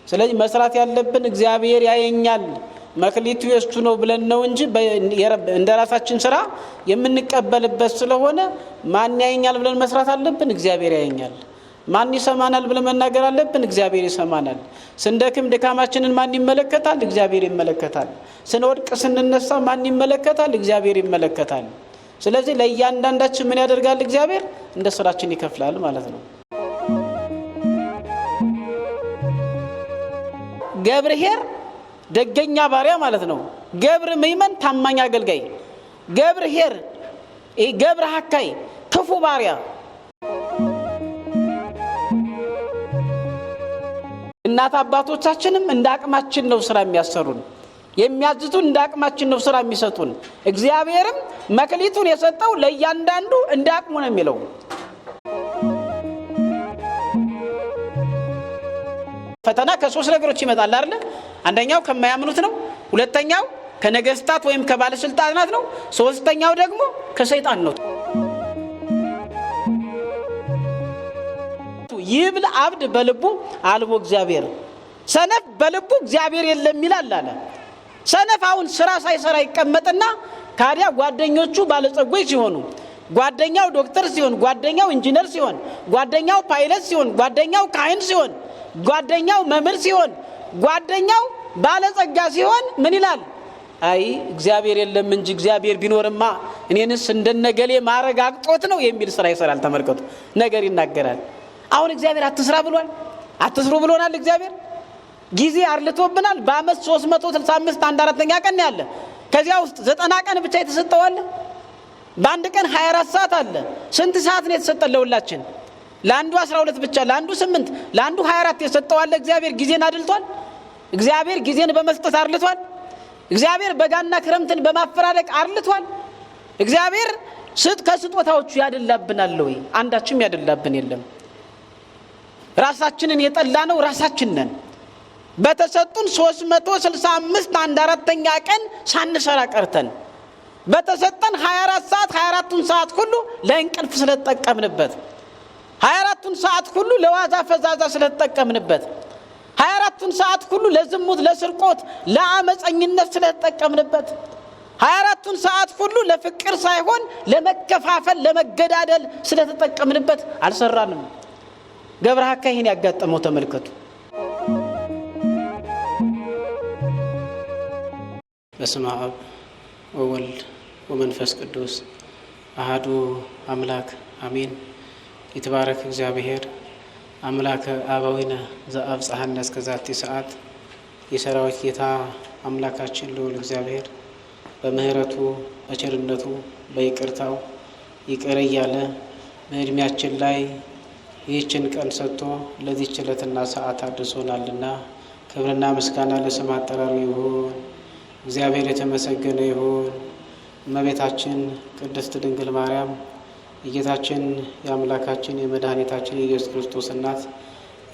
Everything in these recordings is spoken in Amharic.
ስለዚህ መስራት ያለብን እግዚአብሔር ያየኛል መክሊቱ የሱ ነው ብለን ነው እንጂ እንደራሳችን ስራ የምንቀበልበት ስለሆነ ማን ያየኛል ብለን መስራት አለብን። እግዚአብሔር ያየኛል። ማን ይሰማናል ብለን መናገር አለብን። እግዚአብሔር ይሰማናል። ስንደክም ድካማችንን ማን ይመለከታል? እግዚአብሔር ይመለከታል። ስንወድቅ ስንነሳ ማን ይመለከታል? እግዚአብሔር ይመለከታል። ስለዚህ ለእያንዳንዳችን ምን ያደርጋል? እግዚአብሔር እንደ ስራችን ይከፍላል ማለት ነው። ገብርኄር ደገኛ ባሪያ ማለት ነው። ገብር ምእመን ታማኝ አገልጋይ፣ ገብርኄር ገብረ ሐካይ ክፉ ባሪያ። እናት አባቶቻችንም እንደ አቅማችን ነው ስራ የሚያሰሩን፣ የሚያዝቱን እንደ አቅማችን ነው ስራ የሚሰጡን። እግዚአብሔርም መክሊቱን የሰጠው ለእያንዳንዱ እንደ አቅሙ ነው የሚለው። ፈተና ከሶስት ነገሮች ይመጣል አይደል? አንደኛው ከማያምኑት ነው፣ ሁለተኛው ከነገስታት ወይም ከባለስልጣናት ነው፣ ሶስተኛው ደግሞ ከሰይጣን ነው። ይብል አብድ በልቡ አልቦ እግዚአብሔር፣ ሰነፍ በልቡ እግዚአብሔር የለም ይላል አለ። ሰነፍ አሁን ስራ ሳይሰራ ይቀመጥና ታዲያ ጓደኞቹ ባለጸጎች ሲሆኑ፣ ጓደኛው ዶክተር ሲሆን፣ ጓደኛው ኢንጂነር ሲሆን፣ ጓደኛው ፓይለት ሲሆን፣ ጓደኛው ካህን ሲሆን፣ ጓደኛው መምህር ሲሆን፣ ጓደኛው ባለጸጋ ሲሆን ምን ይላል? አይ እግዚአብሔር የለም እንጂ እግዚአብሔር ቢኖርማ እኔንስ እንደነገሌ ማረጋግጦት ነው የሚል ስራ ይሰራል። ተመልከቱ፣ ነገር ይናገራል። አሁን እግዚአብሔር አትስራ ብሏል? አትስሩ ብሎናል? እግዚአብሔር ጊዜ አርልቶብናል። በአመት 365 1/4ኛ ቀን ያለ፣ ከዚያ ውስጥ 90 ቀን ብቻ የተሰጠው አለ። በአንድ ቀን 24 ሰዓት አለ። ስንት ሰዓት ነው የተሰጠን ለሁላችን? ለአንዱ 12 ብቻ፣ ለአንዱ 8፣ ለአንዱ 24 የሰጠው አለ። እግዚአብሔር ጊዜን አድልቷል? እግዚአብሔር ጊዜን በመስጠት አርልቷል? እግዚአብሔር በጋና ክረምትን በማፈራረቅ አርልቷል? እግዚአብሔር ከስጦታዎቹ ያደላብናል ወይ? አንዳችም ያደላብን የለም። ራሳችንን የጠላ ነው ራሳችን ነን። በተሰጡን 365 1/4ኛ ቀን ሳንሰራ ቀርተን በተሰጠን 24 ሰዓት 24ቱን ሰዓት ሁሉ ለእንቅልፍ ስለተጠቀምንበት፣ 24ቱን ሰዓት ሁሉ ለዋዛ ፈዛዛ ስለተጠቀምንበት፣ 24ቱን ሰዓት ሁሉ ለዝሙት፣ ለስርቆት፣ ለአመፀኝነት ስለተጠቀምንበት፣ 24ቱን ሰዓት ሁሉ ለፍቅር ሳይሆን ለመከፋፈል፣ ለመገዳደል ስለተጠቀምንበት አልሰራንም። ገብረ ሐካይ ይህን ያጋጠመው ተመልከቱ። በስመ አብ ወወልድ ወመንፈስ ቅዱስ አሐዱ አምላክ አሜን። ይትባረክ እግዚአብሔር አምላከ አበዊነ ዘአብጽሐነ እስከዛቲ ሰዓት። የሰራዊት ጌታ አምላካችን ልዑል እግዚአብሔር በምህረቱ በቸርነቱ በይቅርታው ይቅር እያለ በዕድሜያችን ላይ ይህችን ቀን ሰጥቶ ለዚህች ዕለትና ሰዓት አድርሶናልና ክብርና ምስጋና ለስም አጠራሩ ይሁን። እግዚአብሔር የተመሰገነ ይሁን። እመቤታችን ቅድስት ድንግል ማርያም የጌታችን የአምላካችን የመድኃኒታችን የኢየሱስ ክርስቶስ እናት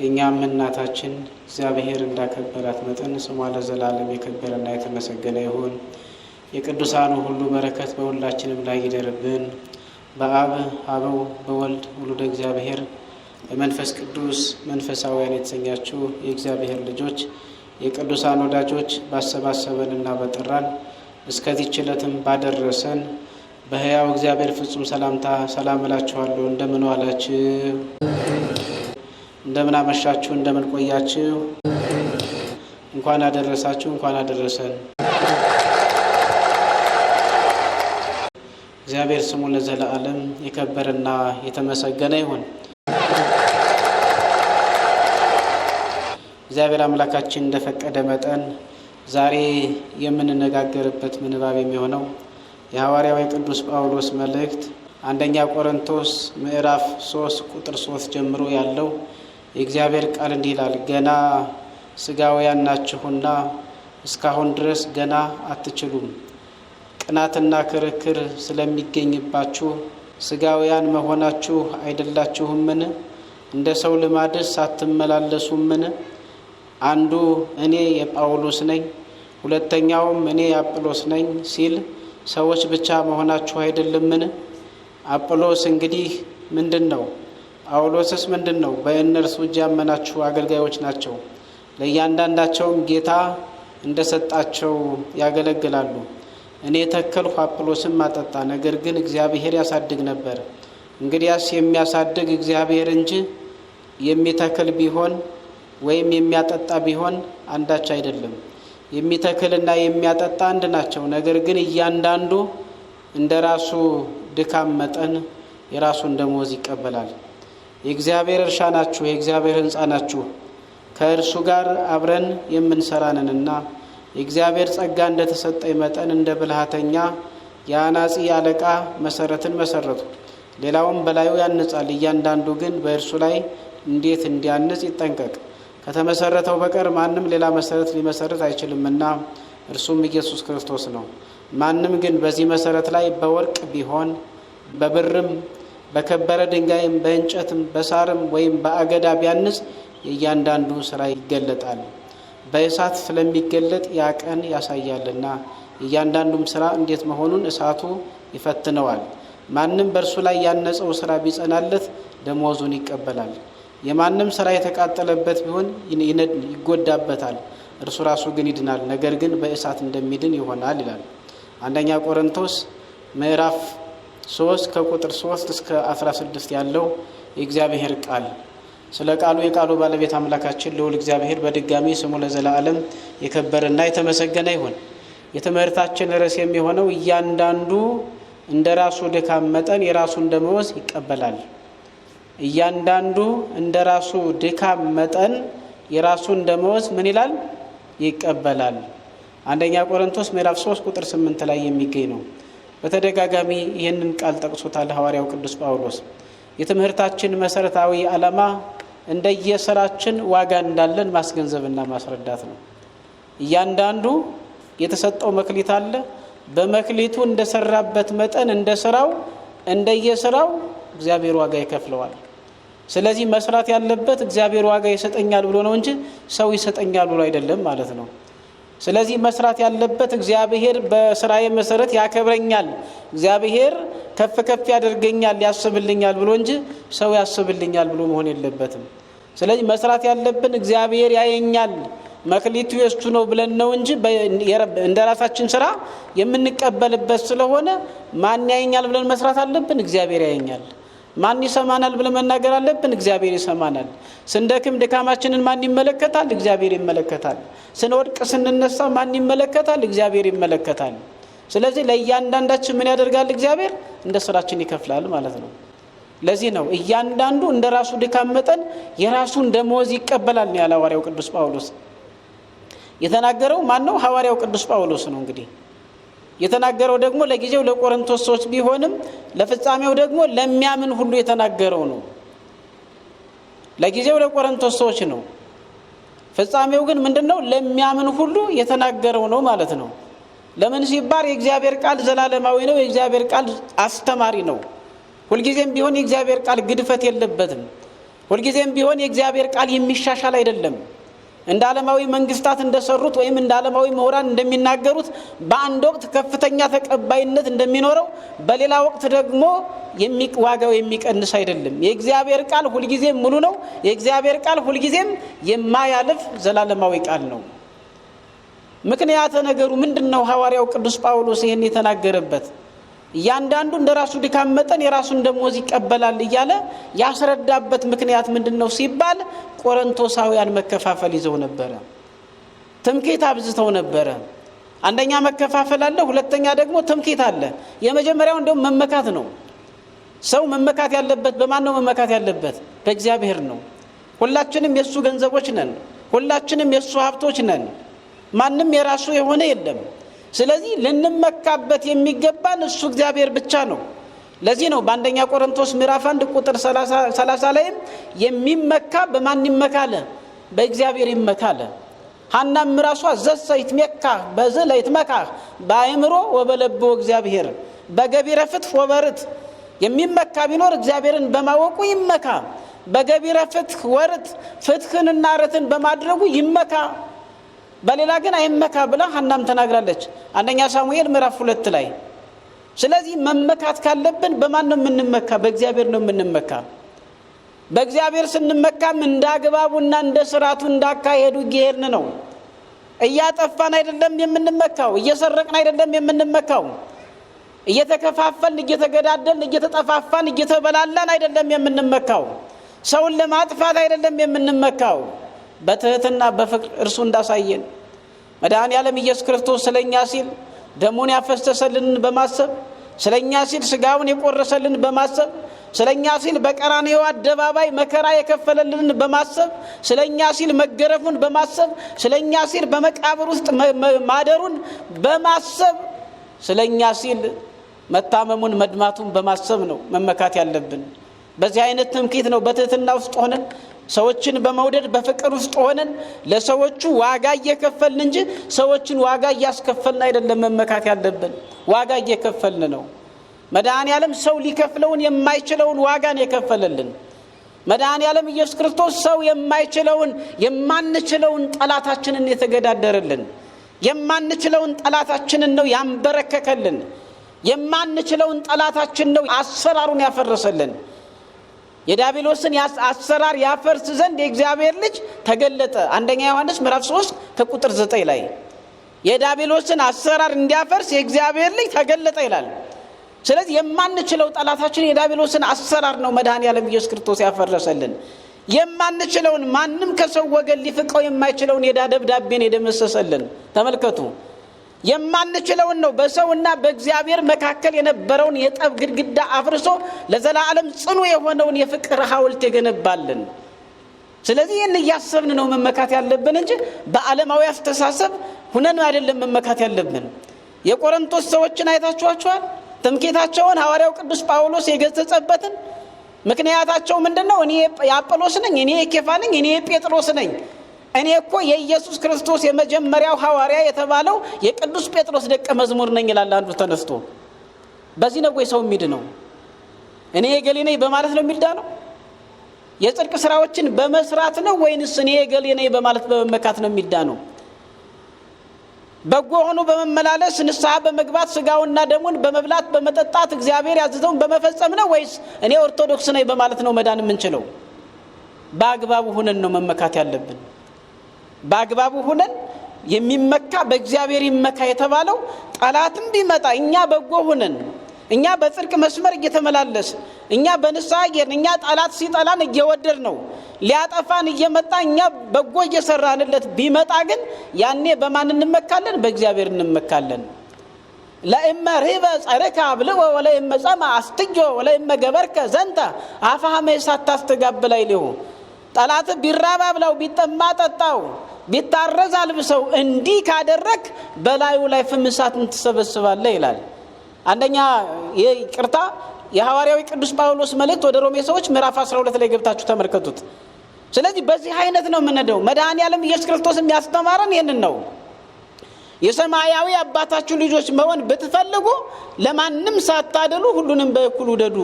የእኛም እናታችን እግዚአብሔር እንዳከበራት መጠን ስሟ ለዘላለም የከበረና የተመሰገነ ይሁን። የቅዱሳኑ ሁሉ በረከት በሁላችንም ላይ ይደርብን። በአብ አበው በወልድ ውሉደ እግዚአብሔር በመንፈስ ቅዱስ መንፈሳውያን የተሰኛችሁ የእግዚአብሔር ልጆች የቅዱሳን ወዳጆች ባሰባሰበንና በጠራን እስከዚህች ዕለትም ባደረሰን በሕያው እግዚአብሔር ፍጹም ሰላምታ ሰላም እላችኋለሁ። እንደምን ዋላችሁ? እንደምን አመሻችሁ? እንደምን ቆያችሁ? እንኳን አደረሳችሁ፣ እንኳን አደረሰን። እግዚአብሔር ስሙ ለዘላለም የከበረና የተመሰገነ ይሁን። እግዚአብሔር አምላካችን እንደፈቀደ መጠን ዛሬ የምንነጋገርበት ምንባብ የሚሆነው የሐዋርያው ቅዱስ ጳውሎስ መልእክት አንደኛ ቆሮንቶስ ምዕራፍ 3 ቁጥር 3 ጀምሮ ያለው የእግዚአብሔር ቃል እንዲህ ይላል። ገና ሥጋውያን ናችሁና እስካሁን ድረስ ገና አትችሉም። ቅናትና ክርክር ስለሚገኝባችሁ ሥጋውያን መሆናችሁ አይደላችሁምን? እንደ ሰው ልማድስ አትመላለሱምን? አንዱ እኔ የጳውሎስ ነኝ፣ ሁለተኛውም እኔ የአጵሎስ ነኝ ሲል ሰዎች ብቻ መሆናችሁ አይደለምን? አጵሎስ እንግዲህ ምንድን ነው? ጳውሎስስ ምንድን ነው? በእነርሱ እጅ ያመናችሁ አገልጋዮች ናቸው። ለእያንዳንዳቸውም ጌታ እንደሰጣቸው ያገለግላሉ። እኔ ተከልሁ፣ አጵሎስም አጠጣ፣ ነገር ግን እግዚአብሔር ያሳድግ ነበር። እንግዲያስ የሚያሳድግ እግዚአብሔር እንጂ የሚተክል ቢሆን ወይም የሚያጠጣ ቢሆን አንዳች አይደለም። የሚተክልና የሚያጠጣ አንድ ናቸው። ነገር ግን እያንዳንዱ እንደራሱ ድካም መጠን የራሱን ደመወዝ ይቀበላል። የእግዚአብሔር እርሻ ናችሁ፣ የእግዚአብሔር ሕንጻ ናችሁ፣ ከእርሱ ጋር አብረን የምንሰራ ነንና የእግዚአብሔር ጸጋ እንደተሰጠኝ መጠን እንደ ብልሃተኛ የአናጺ አለቃ መሰረትን መሰረቱ። ሌላውም በላዩ ያንጻል። እያንዳንዱ ግን በእርሱ ላይ እንዴት እንዲያንጽ ይጠንቀቅ። ከተመሰረተው በቀር ማንም ሌላ መሰረት ሊመሰረት አይችልምና እርሱም ኢየሱስ ክርስቶስ ነው። ማንም ግን በዚህ መሰረት ላይ በወርቅ ቢሆን በብርም በከበረ ድንጋይም በእንጨትም በሳርም ወይም በአገዳ ቢያንጽ የእያንዳንዱ ስራ ይገለጣል። በእሳት ስለሚገለጥ ያ ቀን ያሳያልና እያንዳንዱም ስራ እንዴት መሆኑን እሳቱ ይፈትነዋል። ማንም በእርሱ ላይ ያነጸው ስራ ቢጸናለት ደመወዙን ይቀበላል። የማንም ስራ የተቃጠለበት ቢሆን ይጎዳበታል፣ እርሱ ራሱ ግን ይድናል፣ ነገር ግን በእሳት እንደሚድን ይሆናል ይላል። አንደኛ ቆሮንቶስ ምዕራፍ 3 ከቁጥር 3 እስከ 16 ያለው የእግዚአብሔር ቃል። ስለ ቃሉ የቃሉ ባለቤት አምላካችን ልዑል እግዚአብሔር በድጋሚ ስሙ ለዘላለም የከበረና የተመሰገነ ይሁን። የትምህርታችን ርዕስ የሚሆነው እያንዳንዱ እንደ ራሱ ድካም መጠን የራሱን ደመወዝ ይቀበላል። እያንዳንዱ እንደ ራሱ ድካም መጠን የራሱን ደመወዝ ምን ይላል? ይቀበላል። አንደኛ ቆሮንቶስ ምዕራፍ 3 ቁጥር 8 ላይ የሚገኝ ነው። በተደጋጋሚ ይህንን ቃል ጠቅሶታል ሐዋርያው ቅዱስ ጳውሎስ። የትምህርታችን መሰረታዊ ዓላማ እንደየስራችን ዋጋ እንዳለን ማስገንዘብና ማስረዳት ነው። እያንዳንዱ የተሰጠው መክሊት አለ። በመክሊቱ እንደሰራበት መጠን እንደስራው እንደየስራው እግዚአብሔር ዋጋ ይከፍለዋል። ስለዚህ መስራት ያለበት እግዚአብሔር ዋጋ ይሰጠኛል ብሎ ነው እንጂ ሰው ይሰጠኛል ብሎ አይደለም ማለት ነው። ስለዚህ መስራት ያለበት እግዚአብሔር በስራዬ መሰረት ያከብረኛል፣ እግዚአብሔር ከፍ ከፍ ያደርገኛል፣ ያስብልኛል ብሎ እንጂ ሰው ያስብልኛል ብሎ መሆን የለበትም። ስለዚህ መስራት ያለብን እግዚአብሔር ያየኛል፣ መክሊቱ የሱ ነው ብለን ነው እንጂ እንደራሳችን ስራ የምንቀበልበት ስለሆነ ማን ያየኛል ብለን መስራት አለብን? እግዚአብሔር ያየኛል። ማን ይሰማናል ብለን መናገር አለብን? እግዚአብሔር ይሰማናል። ስንደክም ድካማችንን ማን ይመለከታል? እግዚአብሔር ይመለከታል። ስንወድቅ ስንነሳ ማን ይመለከታል? እግዚአብሔር ይመለከታል። ስለዚህ ለእያንዳንዳችን ምን ያደርጋል? እግዚአብሔር እንደ ስራችን ይከፍላል ማለት ነው። ለዚህ ነው እያንዳንዱ እንደ ራሱ ድካም መጠን የራሱን ደመወዝ ይቀበላል ነው ያለው ሐዋርያው ቅዱስ ጳውሎስ። የተናገረው ማን ነው? ሐዋርያው ቅዱስ ጳውሎስ ነው። እንግዲህ የተናገረው ደግሞ ለጊዜው ለቆሮንቶስ ሰዎች ቢሆንም ለፍጻሜው ደግሞ ለሚያምን ሁሉ የተናገረው ነው። ለጊዜው ለቆሮንቶስ ሰዎች ነው። ፍጻሜው ግን ምንድነው? ለሚያምን ሁሉ የተናገረው ነው ማለት ነው። ለምን ሲባል የእግዚአብሔር ቃል ዘላለማዊ ነው። የእግዚአብሔር ቃል አስተማሪ ነው። ሁልጊዜም ቢሆን የእግዚአብሔር ቃል ግድፈት የለበትም። ሁልጊዜም ቢሆን የእግዚአብሔር ቃል የሚሻሻል አይደለም። እንደ ዓለማዊ መንግስታት እንደሰሩት ወይም እንደ ዓለማዊ ምሁራን እንደሚናገሩት በአንድ ወቅት ከፍተኛ ተቀባይነት እንደሚኖረው በሌላ ወቅት ደግሞ ዋጋው የሚቀንስ አይደለም። የእግዚአብሔር ቃል ሁልጊዜም ሙሉ ነው። የእግዚአብሔር ቃል ሁልጊዜም የማያልፍ ዘላለማዊ ቃል ነው። ምክንያት ነገሩ ምንድነው? ሐዋርያው ቅዱስ ጳውሎስ ይህን የተናገረበት እያንዳንዱ እንደራሱ ድካም መጠን የራሱን ደመወዝ ይቀበላል እያለ ያስረዳበት ምክንያት ምንድነው ሲባል ቆሮንቶሳውያን መከፋፈል ይዘው ነበረ። ትምክህት አብዝተው ነበረ። አንደኛ መከፋፈል አለ፣ ሁለተኛ ደግሞ ትምክህት አለ። የመጀመሪያው እንደውም መመካት ነው። ሰው መመካት ያለበት በማን ነው? መመካት ያለበት በእግዚአብሔር ነው። ሁላችንም የሱ ገንዘቦች ነን። ሁላችንም የሱ ሀብቶች ነን። ማንም የራሱ የሆነ የለም። ስለዚህ ልንመካበት የሚገባን እሱ እግዚአብሔር ብቻ ነው። ለዚህ ነው በአንደኛ ቆሮንቶስ ምዕራፍ 1 ቁጥር 30 ላይም የሚመካ በማን ይመካለ? በእግዚአብሔር ይመካለ። ሐናም ራሷ ዘሰይት መካ በዘለይት መካ በአእምሮ ወበለብ እግዚአብሔር በገቢረ ፍትሕ ወበርት የሚመካ ቢኖር እግዚአብሔርን በማወቁ ይመካ፣ በገቢረ ፍትሕ ወርት ፍትሕንና ርትን በማድረጉ ይመካ፣ በሌላ ግን አይመካ ብላ ሐናም ተናግራለች አንደኛ ሳሙኤል ምዕራፍ 2 ላይ። ስለዚህ መመካት ካለብን በማን ነው የምንመካ? በእግዚአብሔር ነው የምንመካ። በእግዚአብሔር ስንመካም እንዳግባቡና እንደ ሥርዓቱ እንዳካሄዱ ይሄርን ነው። እያጠፋን አይደለም የምንመካው፣ እየሰረቅን አይደለም የምንመካው፣ እየተከፋፈልን እየተገዳደልን እየተጠፋፋን እየተበላላን አይደለም የምንመካው፣ ሰውን ለማጥፋት አይደለም የምንመካው። በትህትና በፍቅር እርሱ እንዳሳየን መድኃኔዓለም ኢየሱስ ክርስቶስ ስለኛ ሲል ደሙን ያፈሰሰልን በማሰብ ስለኛ ሲል ሥጋውን የቆረሰልን በማሰብ ስለኛ ሲል በቀራንዮ አደባባይ መከራ የከፈለልን በማሰብ ስለኛ ሲል መገረፉን በማሰብ ስለኛ ሲል በመቃብር ውስጥ ማደሩን በማሰብ ስለኛ ሲል መታመሙን መድማቱን በማሰብ ነው መመካት ያለብን። በዚህ አይነት ትምክህት ነው በትህትና ውስጥ ሆነን ሰዎችን በመውደድ በፍቅር ውስጥ ሆነን ለሰዎቹ ዋጋ እየከፈልን እንጂ ሰዎችን ዋጋ እያስከፈልን አይደለም መመካት ያለብን። ዋጋ እየከፈልን ነው። መድኃኔዓለም ሰው ሊከፍለውን የማይችለውን ዋጋ ነው የከፈለልን። መድኃኔዓለም ኢየሱስ ክርስቶስ ሰው የማይችለውን የማንችለውን ጠላታችንን የተገዳደረልን፣ የማንችለውን ጠላታችንን ነው ያንበረከከልን፣ የማንችለውን ጠላታችን ነው አሰራሩን ያፈረሰልን። የዲያብሎስን አሰራር ያፈርስ ዘንድ የእግዚአብሔር ልጅ ተገለጠ። አንደኛ ዮሐንስ ምዕራፍ 3 ከቁጥር 9 ላይ የዲያብሎስን አሰራር እንዲያፈርስ የእግዚአብሔር ልጅ ተገለጠ ይላል። ስለዚህ የማንችለው ጠላታችን የዲያብሎስን አሰራር ነው መድኃኔዓለም ኢየሱስ ክርስቶስ ያፈረሰልን። የማንችለውን ማንም ከሰው ወገን ሊፍቀው የማይችለውን የዕዳ ደብዳቤን የደመሰሰልን። ተመልከቱ፣ የማንችለውን ነው በሰውና በእግዚአብሔር መካከል የነበረውን የጠብ ግድግዳ አፍርሶ ለዘላለም ጽኑ የሆነውን የፍቅር ሐውልት የገነባልን። ስለዚህ ይህን እያሰብን ነው መመካት ያለብን እንጂ በዓለማዊ አስተሳሰብ ሁነን አይደለም መመካት ያለብን። የቆሮንቶስ ሰዎችን አይታችኋቸዋል። ትምክህታቸውን ሐዋርያው ቅዱስ ጳውሎስ የገሰጸበትን ምክንያታቸው ምንድነው? እኔ የአጵሎስ ነኝ፣ እኔ የኬፋ ነኝ፣ እኔ የጴጥሮስ ነኝ፣ እኔ እኮ የኢየሱስ ክርስቶስ የመጀመሪያው ሐዋርያ የተባለው የቅዱስ ጴጥሮስ ደቀ መዝሙር ነኝ ይላል አንዱ ተነስቶ። በዚህ ነው ወይ ሰው የሚድነው? እኔ የገሌ ነኝ በማለት ነው የሚዳነው? የጽድቅ ስራዎችን በመስራት ነው ወይንስ እኔ የገሌ ነኝ በማለት በመመካት ነው የሚዳነው? በጎ ሆኖ በመመላለስ ንስሐ በመግባት ሥጋውና ደሙን በመብላት በመጠጣት እግዚአብሔር ያዘዘውን በመፈጸም ነው ወይስ እኔ ኦርቶዶክስ ነኝ በማለት ነው መዳን የምንችለው? በአግባቡ ሆነን ነው መመካት ያለብን። በአግባቡ ሆነን የሚመካ በእግዚአብሔር ይመካ የተባለው ጠላትም ቢመጣ እኛ በጎ ሆነን እኛ በጽድቅ መስመር እየተመላለስ እኛ በንስሐ እየሄድን እኛ ጠላት ሲጠላን እየወደድ ነው ሊያጠፋን እየመጣ እኛ በጎ እየሰራንለት ቢመጣ ግን ያኔ በማን እንመካለን? በእግዚአብሔር እንመካለን። ለእመ ርህበ ጸረከ አብልዖ ወለእመ ጸምዐ አስትጆ ወለእመ ገበርከ ዘንተ አፍሃመ እሳት ታስተጋብል አይልሁ። ጠላት ቢራብ አብላው፣ ቢጠማ ጠጣው፣ ቢታረዝ አልብሰው፣ እንዲህ ካደረክ በላዩ ላይ ፍም እሳትን ትሰበስባለህ ይላል። አንደኛ ይቅርታ የሐዋርያው ቅዱስ ጳውሎስ መልእክት ወደ ሮሜ ሰዎች ምዕራፍ 12 ላይ ገብታችሁ ተመልከቱት። ስለዚህ በዚህ አይነት ነው የምንሄደው። መድኃኔዓለም ኢየሱስ ክርስቶስ የሚያስተማረን ይህንን ነው። የሰማያዊ አባታችሁ ልጆች መሆን ብትፈልጉ ለማንም ሳታደሉ ሁሉንም በእኩል ውደዱ።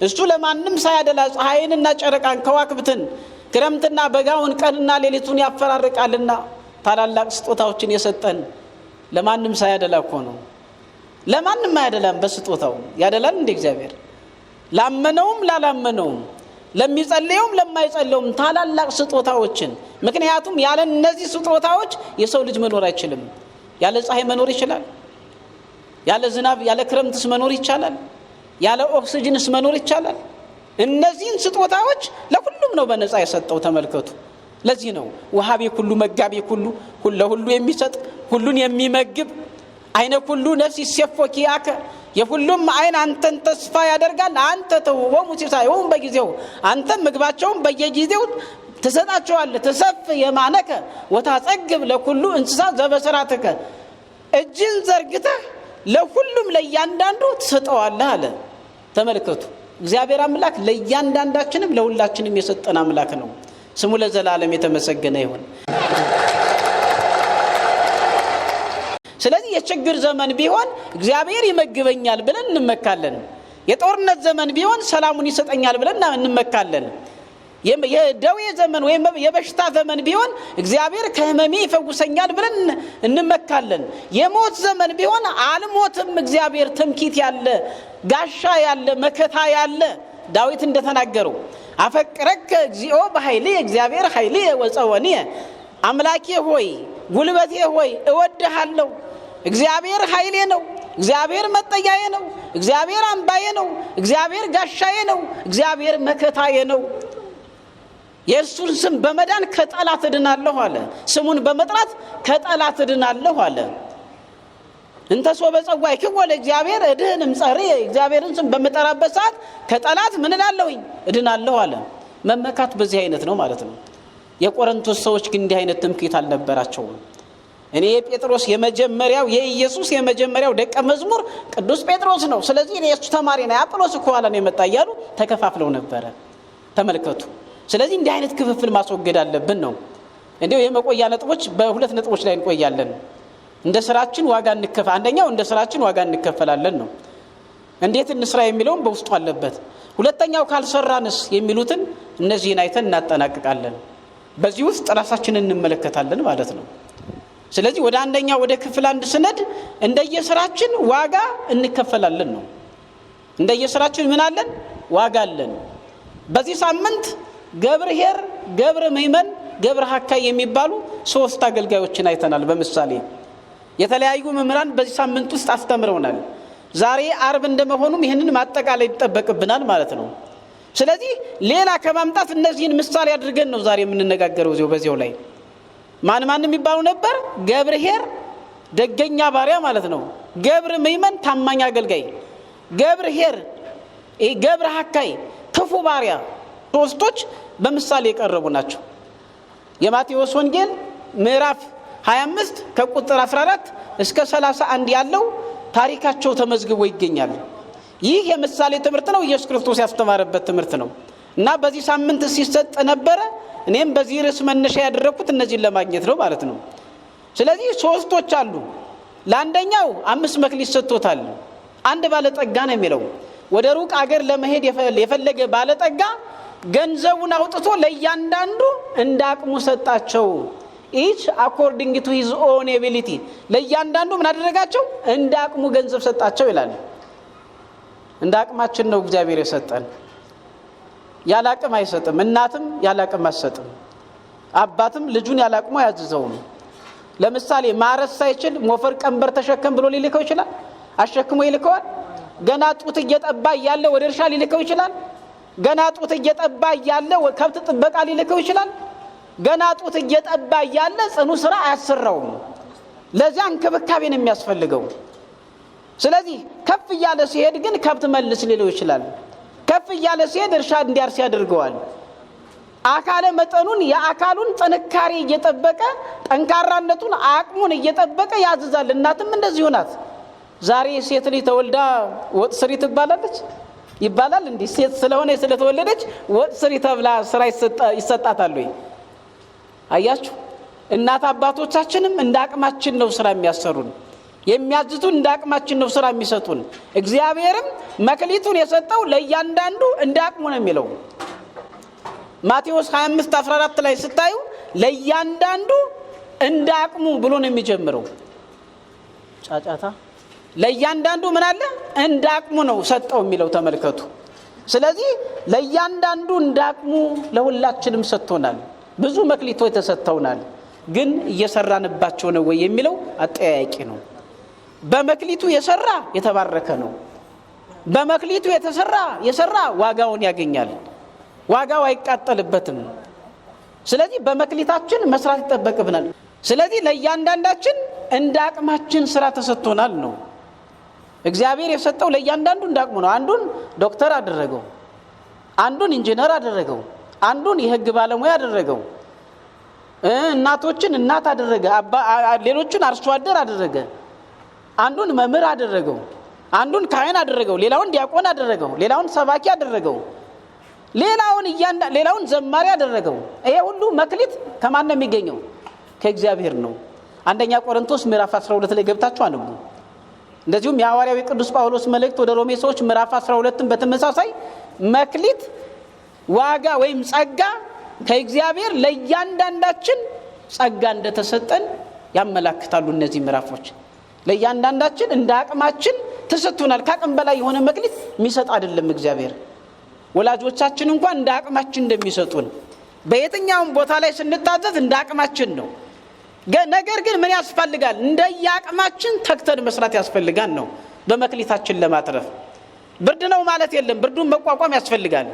እሱ ለማንም ሳያደላ ፀሐይንና ጨረቃን ከዋክብትን ክረምትና በጋውን ቀንና ሌሊቱን ያፈራርቃልና ታላላቅ ስጦታዎችን የሰጠን ለማንም ሳያደላ እኮ ነው። ለማንም አያደላም። በስጦታው ያደላል እንደ እግዚአብሔር ላመነውም ላላመነውም ለሚጸልየውም ለማይጸልየውም ታላላቅ ስጦታዎችን። ምክንያቱም ያለ እነዚህ ስጦታዎች የሰው ልጅ መኖር አይችልም። ያለ ፀሐይ መኖር ይችላል? ያለ ዝናብ ያለ ክረምትስ መኖር ይቻላል? ያለ ኦክሲጅንስ መኖር ይቻላል? እነዚህን ስጦታዎች ለሁሉም ነው በነፃ የሰጠው። ተመልከቱ። ለዚህ ነው ወሃቤ ኩሉ መጋቤ ኩሉ ለሁሉ የሚሰጥ ሁሉን የሚመግብ አይነ ኩሉ ነፍስ ይሰፎኪያከ የሁሉም አይን አንተን ተስፋ ያደርጋል። አንተ ተወሙ ሲሳይሁም በጊዜው አንተ ምግባቸውን በየጊዜው ትሰጣቸዋለህ። ተሰፍ የማነከ ወታጸግብ ለኩሉ እንስሳ ዘበሰራተከ እጅን ዘርግተህ ለሁሉም ለእያንዳንዱ ትሰጠዋለህ አለ። ተመልከቱ። እግዚአብሔር አምላክ ለእያንዳንዳችንም ለሁላችንም የሰጠን አምላክ ነው። ስሙ ለዘላለም የተመሰገነ ይሁን። ስለዚህ የችግር ዘመን ቢሆን እግዚአብሔር ይመግበኛል ብለን እንመካለን። የጦርነት ዘመን ቢሆን ሰላሙን ይሰጠኛል ብለን እንመካለን። የደዌ ዘመን ወይም የበሽታ ዘመን ቢሆን እግዚአብሔር ከህመሜ ይፈውሰኛል ብለን እንመካለን። የሞት ዘመን ቢሆን አልሞትም፣ እግዚአብሔር ትምክህት ያለ ጋሻ ያለ መከታ ያለ ዳዊት እንደተናገረው አፈቅረከ እግዚኦ በኃይል እግዚአብሔር ኃይል ወጸወኒ አምላኬ ሆይ ጉልበቴ ሆይ እወድሃለሁ። እግዚአብሔር ኃይሌ ነው፣ እግዚአብሔር መጠጊያዬ ነው፣ እግዚአብሔር አምባዬ ነው፣ እግዚአብሔር ጋሻዬ ነው፣ እግዚአብሔር መከታዬ ነው። የእሱን ስም በመዳን ከጠላት እድናለሁ አለ። ስሙን በመጥራት ከጠላት እድናለሁ አለ። እንተሶ በጸዋይ ከወለ እግዚአብሔር እድህንም ጸሪ እግዚአብሔርን ስም በመጠራበት ሰዓት ከጠላት ምን እላለሁኝ እድናለሁ አለ። መመካት በዚህ አይነት ነው ማለት ነው። የቆሮንቶስ ሰዎች ግን እንዲህ አይነት ትምክህት አልነበራቸውም። እኔ ጴጥሮስ የመጀመሪያው የኢየሱስ የመጀመሪያው ደቀ መዝሙር ቅዱስ ጴጥሮስ ነው፣ ስለዚህ እኔ የሱ ተማሪ ነኝ፣ አጵሎስ እኮ ኋላ ነው የመጣ እያሉ ተከፋፍለው ነበረ። ተመልከቱ። ስለዚህ እንዲህ አይነት ክፍፍል ማስወገድ አለብን ነው። እንዴው የመቆያ ነጥቦች በሁለት ነጥቦች ላይ እንቆያለን። እንደ ስራችን ዋጋ አንደኛው እንደ ስራችን ዋጋ እንከፈላለን ነው። እንዴት እንስራ የሚለውም በውስጡ አለበት። ሁለተኛው ካልሰራንስ የሚሉትን እነዚህን አይተን እናጠናቅቃለን። በዚህ ውስጥ ራሳችንን እንመለከታለን ማለት ነው። ስለዚህ ወደ አንደኛው ወደ ክፍል አንድ ስነድ እንደየስራችን ዋጋ እንከፈላለን ነው። እንደየስራችን ምን አለን? ዋጋ አለን። በዚህ ሳምንት ገብርኄር፣ ገብረ መይመን፣ ገብረ ሐካይ የሚባሉ 3 አገልጋዮችን አይተናል። በምሳሌ የተለያዩ መምህራን በዚህ ሳምንት ውስጥ አስተምረውናል። ዛሬ አርብ እንደመሆኑም ይህንን ማጠቃለል ይጠበቅብናል ማለት ነው። ስለዚህ ሌላ ከማምጣት እነዚህን ምሳሌ አድርገን ነው ዛሬ የምንነጋገረው። በዚያው ላይ ማን የሚባሉ ነበር? ገብርኄር ደገኛ ባሪያ ማለት ነው። ገብረ መይመን ታማኝ አገልጋይ፣ ገብርኄር ገብረ ሐካይ ክፉ ባሪያ። 3ቶች በምሳሌ የቀረቡ ናቸው። የማቴዎስ ወንጌል ምዕራፍ 25 ከቁጥር 14 እስከ 31 ያለው ታሪካቸው ተመዝግቦ ይገኛል። ይህ የምሳሌ ትምህርት ነው። ኢየሱስ ክርስቶስ ያስተማረበት ትምህርት ነው እና በዚህ ሳምንት ሲሰጥ ነበረ። እኔም በዚህ ርዕስ መነሻ ያደረኩት እነዚህን ለማግኘት ነው ማለት ነው። ስለዚህ 3ቶች አሉ። ለአንደኛው 5 መክሊት ሰጥቶታል። አንድ ባለጠጋ ነው የሚለው። ወደ ሩቅ አገር ለመሄድ የፈለገ ባለጠጋ ገንዘቡን አውጥቶ ለእያንዳንዱ እንዳቅሙ ሰጣቸው። each according to his own ability። ለእያንዳንዱ ምን አደረጋቸው? እንዳቅሙ ገንዘብ ሰጣቸው ይላል። እንዳቅማችን ነው እግዚአብሔር የሰጠን። ያላቅም አይሰጥም። እናትም ያላቅም አትሰጥም። አባትም ልጁን ያላቅሙ አያዝዘውም። ለምሳሌ ማረስ ሳይችል ሞፈር ቀንበር ተሸከም ብሎ ሊልከው ይችላል? አሸክሞ ይልከዋል? ገና ጡት እየጠባ ያለ ወደ እርሻ ሊልከው ይችላል? ገና ጡት እየጠባ ያለ ከብት ጥበቃ ሊልከው ይችላል? ገና ጡት እየጠባ ያለ ጽኑ ስራ አያሰራውም። ለዚያ እንክብካቤ ነው የሚያስፈልገው። ስለዚህ ከፍ እያለ ሲሄድ ግን ከብት መልስ ሊለው ይችላል። ከፍ እያለ ሲሄድ እርሻ እንዲያርስ ያደርገዋል። አካለ መጠኑን የአካሉን ጥንካሬ እየጠበቀ ጠንካራነቱን አቅሙን እየጠበቀ ያዝዛል። እናትም እንደዚህ ሆናት። ዛሬ ሴት ልጅ ተወልዳ ወጥ ስሪ ትባላለች ይባላል እንዴ? ሴት ስለሆነ ስለተወለደች ወጥ ስሪ ተብላ ስራ ይሰጣታል ወይ? አያችሁ፣ እናት አባቶቻችንም እንዳቅማችን ነው ስራ የሚያሰሩን፣ የሚያዝዙን እንዳቅማችን ነው ስራ የሚሰጡን። እግዚአብሔርም መክሊቱን የሰጠው ለእያንዳንዱ እንዳቅሙ ነው የሚለው። ማቴዎስ 25:14 ላይ ስታዩ ለእያንዳንዱ እንዳቅሙ ብሎ ነው የሚጀምረው። ጫጫታ ለእያንዳንዱ ምን አለ? እንዳቅሙ ነው ሰጠው የሚለው ተመልከቱ። ስለዚህ ለእያንዳንዱ እንዳቅሙ ለሁላችንም ሰጥቶናል። ብዙ መክሊቶች ተሰጥተውናል። ግን እየሰራንባቸው ነው ወይ የሚለው አጠያያቂ ነው። በመክሊቱ የሰራ የተባረከ ነው። በመክሊቱ የሰራ ዋጋውን ያገኛል። ዋጋው አይቃጠልበትም። ስለዚህ በመክሊታችን መስራት ይጠበቅብናል። ስለዚህ ለእያንዳንዳችን እንዳቅማችን ስራ ተሰጥቶናል ነው። እግዚአብሔር የሰጠው ለእያንዳንዱ እንዳቅሙ ነው። አንዱን ዶክተር አደረገው፣ አንዱን ኢንጂነር አደረገው፣ አንዱን የህግ ባለሙያ አደረገው፣ እናቶችን እናት አደረገ፣ ሌሎችን አርሶ አደር አደረገ፣ አንዱን መምህር አደረገው፣ አንዱን ካህን አደረገው፣ ሌላውን ዲያቆን አደረገው፣ ሌላውን ሰባኪ አደረገው፣ ሌላውን ዘማሪ አደረገው። ይሄ ሁሉ መክሊት ከማን ነው የሚገኘው? ከእግዚአብሔር ነው። አንደኛ ቆሮንቶስ ምዕራፍ 12 ላይ ገብታችሁ አንብቡ። እንደዚሁም የሐዋርያው ቅዱስ ጳውሎስ መልእክት ወደ ሮሜ ሰዎች ምዕራፍ 12ን በተመሳሳይ መክሊት ዋጋ ወይም ጸጋ ከእግዚአብሔር ለእያንዳንዳችን ጸጋ እንደተሰጠን ያመላክታሉ። እነዚህ ምዕራፎች ለእያንዳንዳችን እንደ አቅማችን ተሰጥቶናል። ከአቅም በላይ የሆነ መክሊት የሚሰጥ አይደለም እግዚአብሔር። ወላጆቻችን እንኳን እንደ አቅማችን እንደሚሰጡን በየትኛውም ቦታ ላይ ስንታዘዝ እንደ አቅማችን ነው። ነገር ግን ምን ያስፈልጋል? እንደየአቅማችን ተክተን መስራት ያስፈልጋል ነው። በመክሊታችን ለማትረፍ ብርድ ነው ማለት የለም። ብርዱን መቋቋም ያስፈልጋል።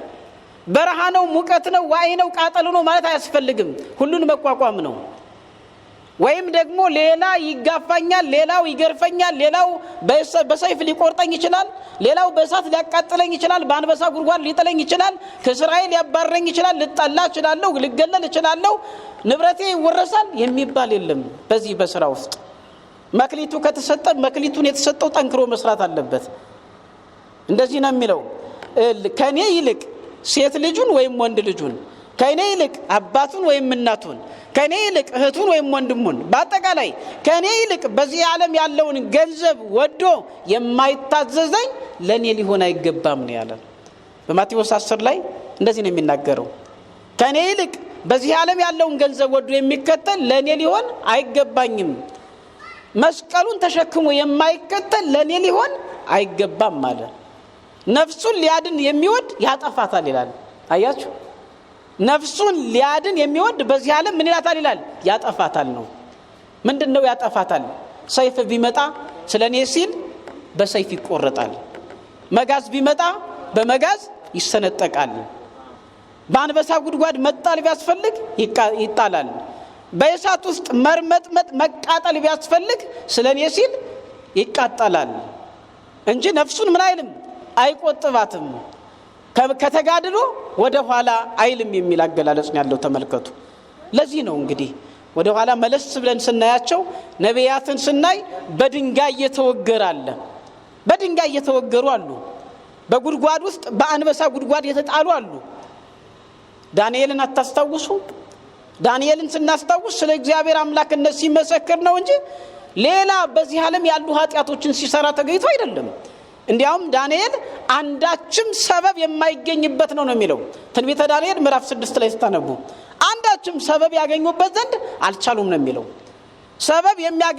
በረሃ ነው፣ ሙቀት ነው፣ ዋይ ነው፣ ቃጠሎ ነው ማለት አያስፈልግም። ሁሉን መቋቋም ነው። ወይም ደግሞ ሌላ ይጋፋኛል፣ ሌላው ይገርፈኛል፣ ሌላው በሰይፍ ሊቆርጠኝ ይችላል፣ ሌላው በእሳት ሊያቃጥለኝ ይችላል፣ በአንበሳ ጉድጓድ ሊጥለኝ ይችላል፣ ከስራዬ ሊያባረኝ ይችላል፣ ልጠላ እችላለሁ፣ ልገለል እችላለሁ፣ ንብረቴ ይወረሳል የሚባል የለም። በዚህ በስራ ውስጥ መክሊቱ ከተሰጠ መክሊቱን የተሰጠው ጠንክሮ መስራት አለበት። እንደዚህ ነው የሚለው ከኔ ይልቅ ሴት ልጁን ወይም ወንድ ልጁን፣ ከኔ ይልቅ አባቱን ወይም እናቱን፣ ከኔ ይልቅ እህቱን ወይም ወንድሙን፣ በአጠቃላይ ከኔ ይልቅ በዚህ ዓለም ያለውን ገንዘብ ወዶ የማይታዘዘኝ ለኔ ሊሆን አይገባም ነው ያለው። በማቴዎስ 10 ላይ እንደዚህ ነው የሚናገረው። ከኔ ይልቅ በዚህ ዓለም ያለውን ገንዘብ ወዶ የሚከተል ለኔ ሊሆን አይገባኝም። መስቀሉን ተሸክሞ የማይከተል ለኔ ሊሆን አይገባም ማለት ነፍሱን ሊያድን የሚወድ ያጠፋታል ይላል። አያችሁ፣ ነፍሱን ሊያድን የሚወድ በዚህ ዓለም ምን ይላታል ይላል? ያጠፋታል ነው። ምንድነው ያጠፋታል? ሰይፍ ቢመጣ ስለኔ ሲል በሰይፍ ይቆረጣል። መጋዝ ቢመጣ በመጋዝ ይሰነጠቃል። በአንበሳ ጉድጓድ መጣል ቢያስፈልግ ይጣላል። በእሳት ውስጥ መርመጥመጥ መቃጠል ቢያስፈልግ ስለኔ ሲል ይቃጠላል እንጂ ነፍሱን ምን አይልም አይቆጥባትም። ከተጋድሎ ወደ ኋላ አይልም የሚል አገላለጽ ነው ያለው። ተመልከቱ። ለዚህ ነው እንግዲህ ወደ ኋላ መለስ ብለን ስናያቸው ነቢያትን ስናይ በድንጋይ እየተወገራለ በድንጋይ እየተወገሩ አሉ። በጉድጓድ ውስጥ በአንበሳ ጉድጓድ የተጣሉ አሉ። ዳንኤልን አታስታውሱ? ዳንኤልን ስናስታውስ ስለ እግዚአብሔር አምላክነት ሲመሰክር ነው እንጂ ሌላ በዚህ ዓለም ያሉ ኃጢያቶችን ሲሰራ ተገኝቶ አይደለም። እንዲያውም ዳንኤል አንዳችም ሰበብ የማይገኝበት ነው የሚለው ትንቢተ ዳንኤል ምዕራፍ 6 ላይ ስታነቡ አንዳችም ሰበብ ያገኙበት ዘንድ አልቻሉም ነው የሚለው። ሰበብ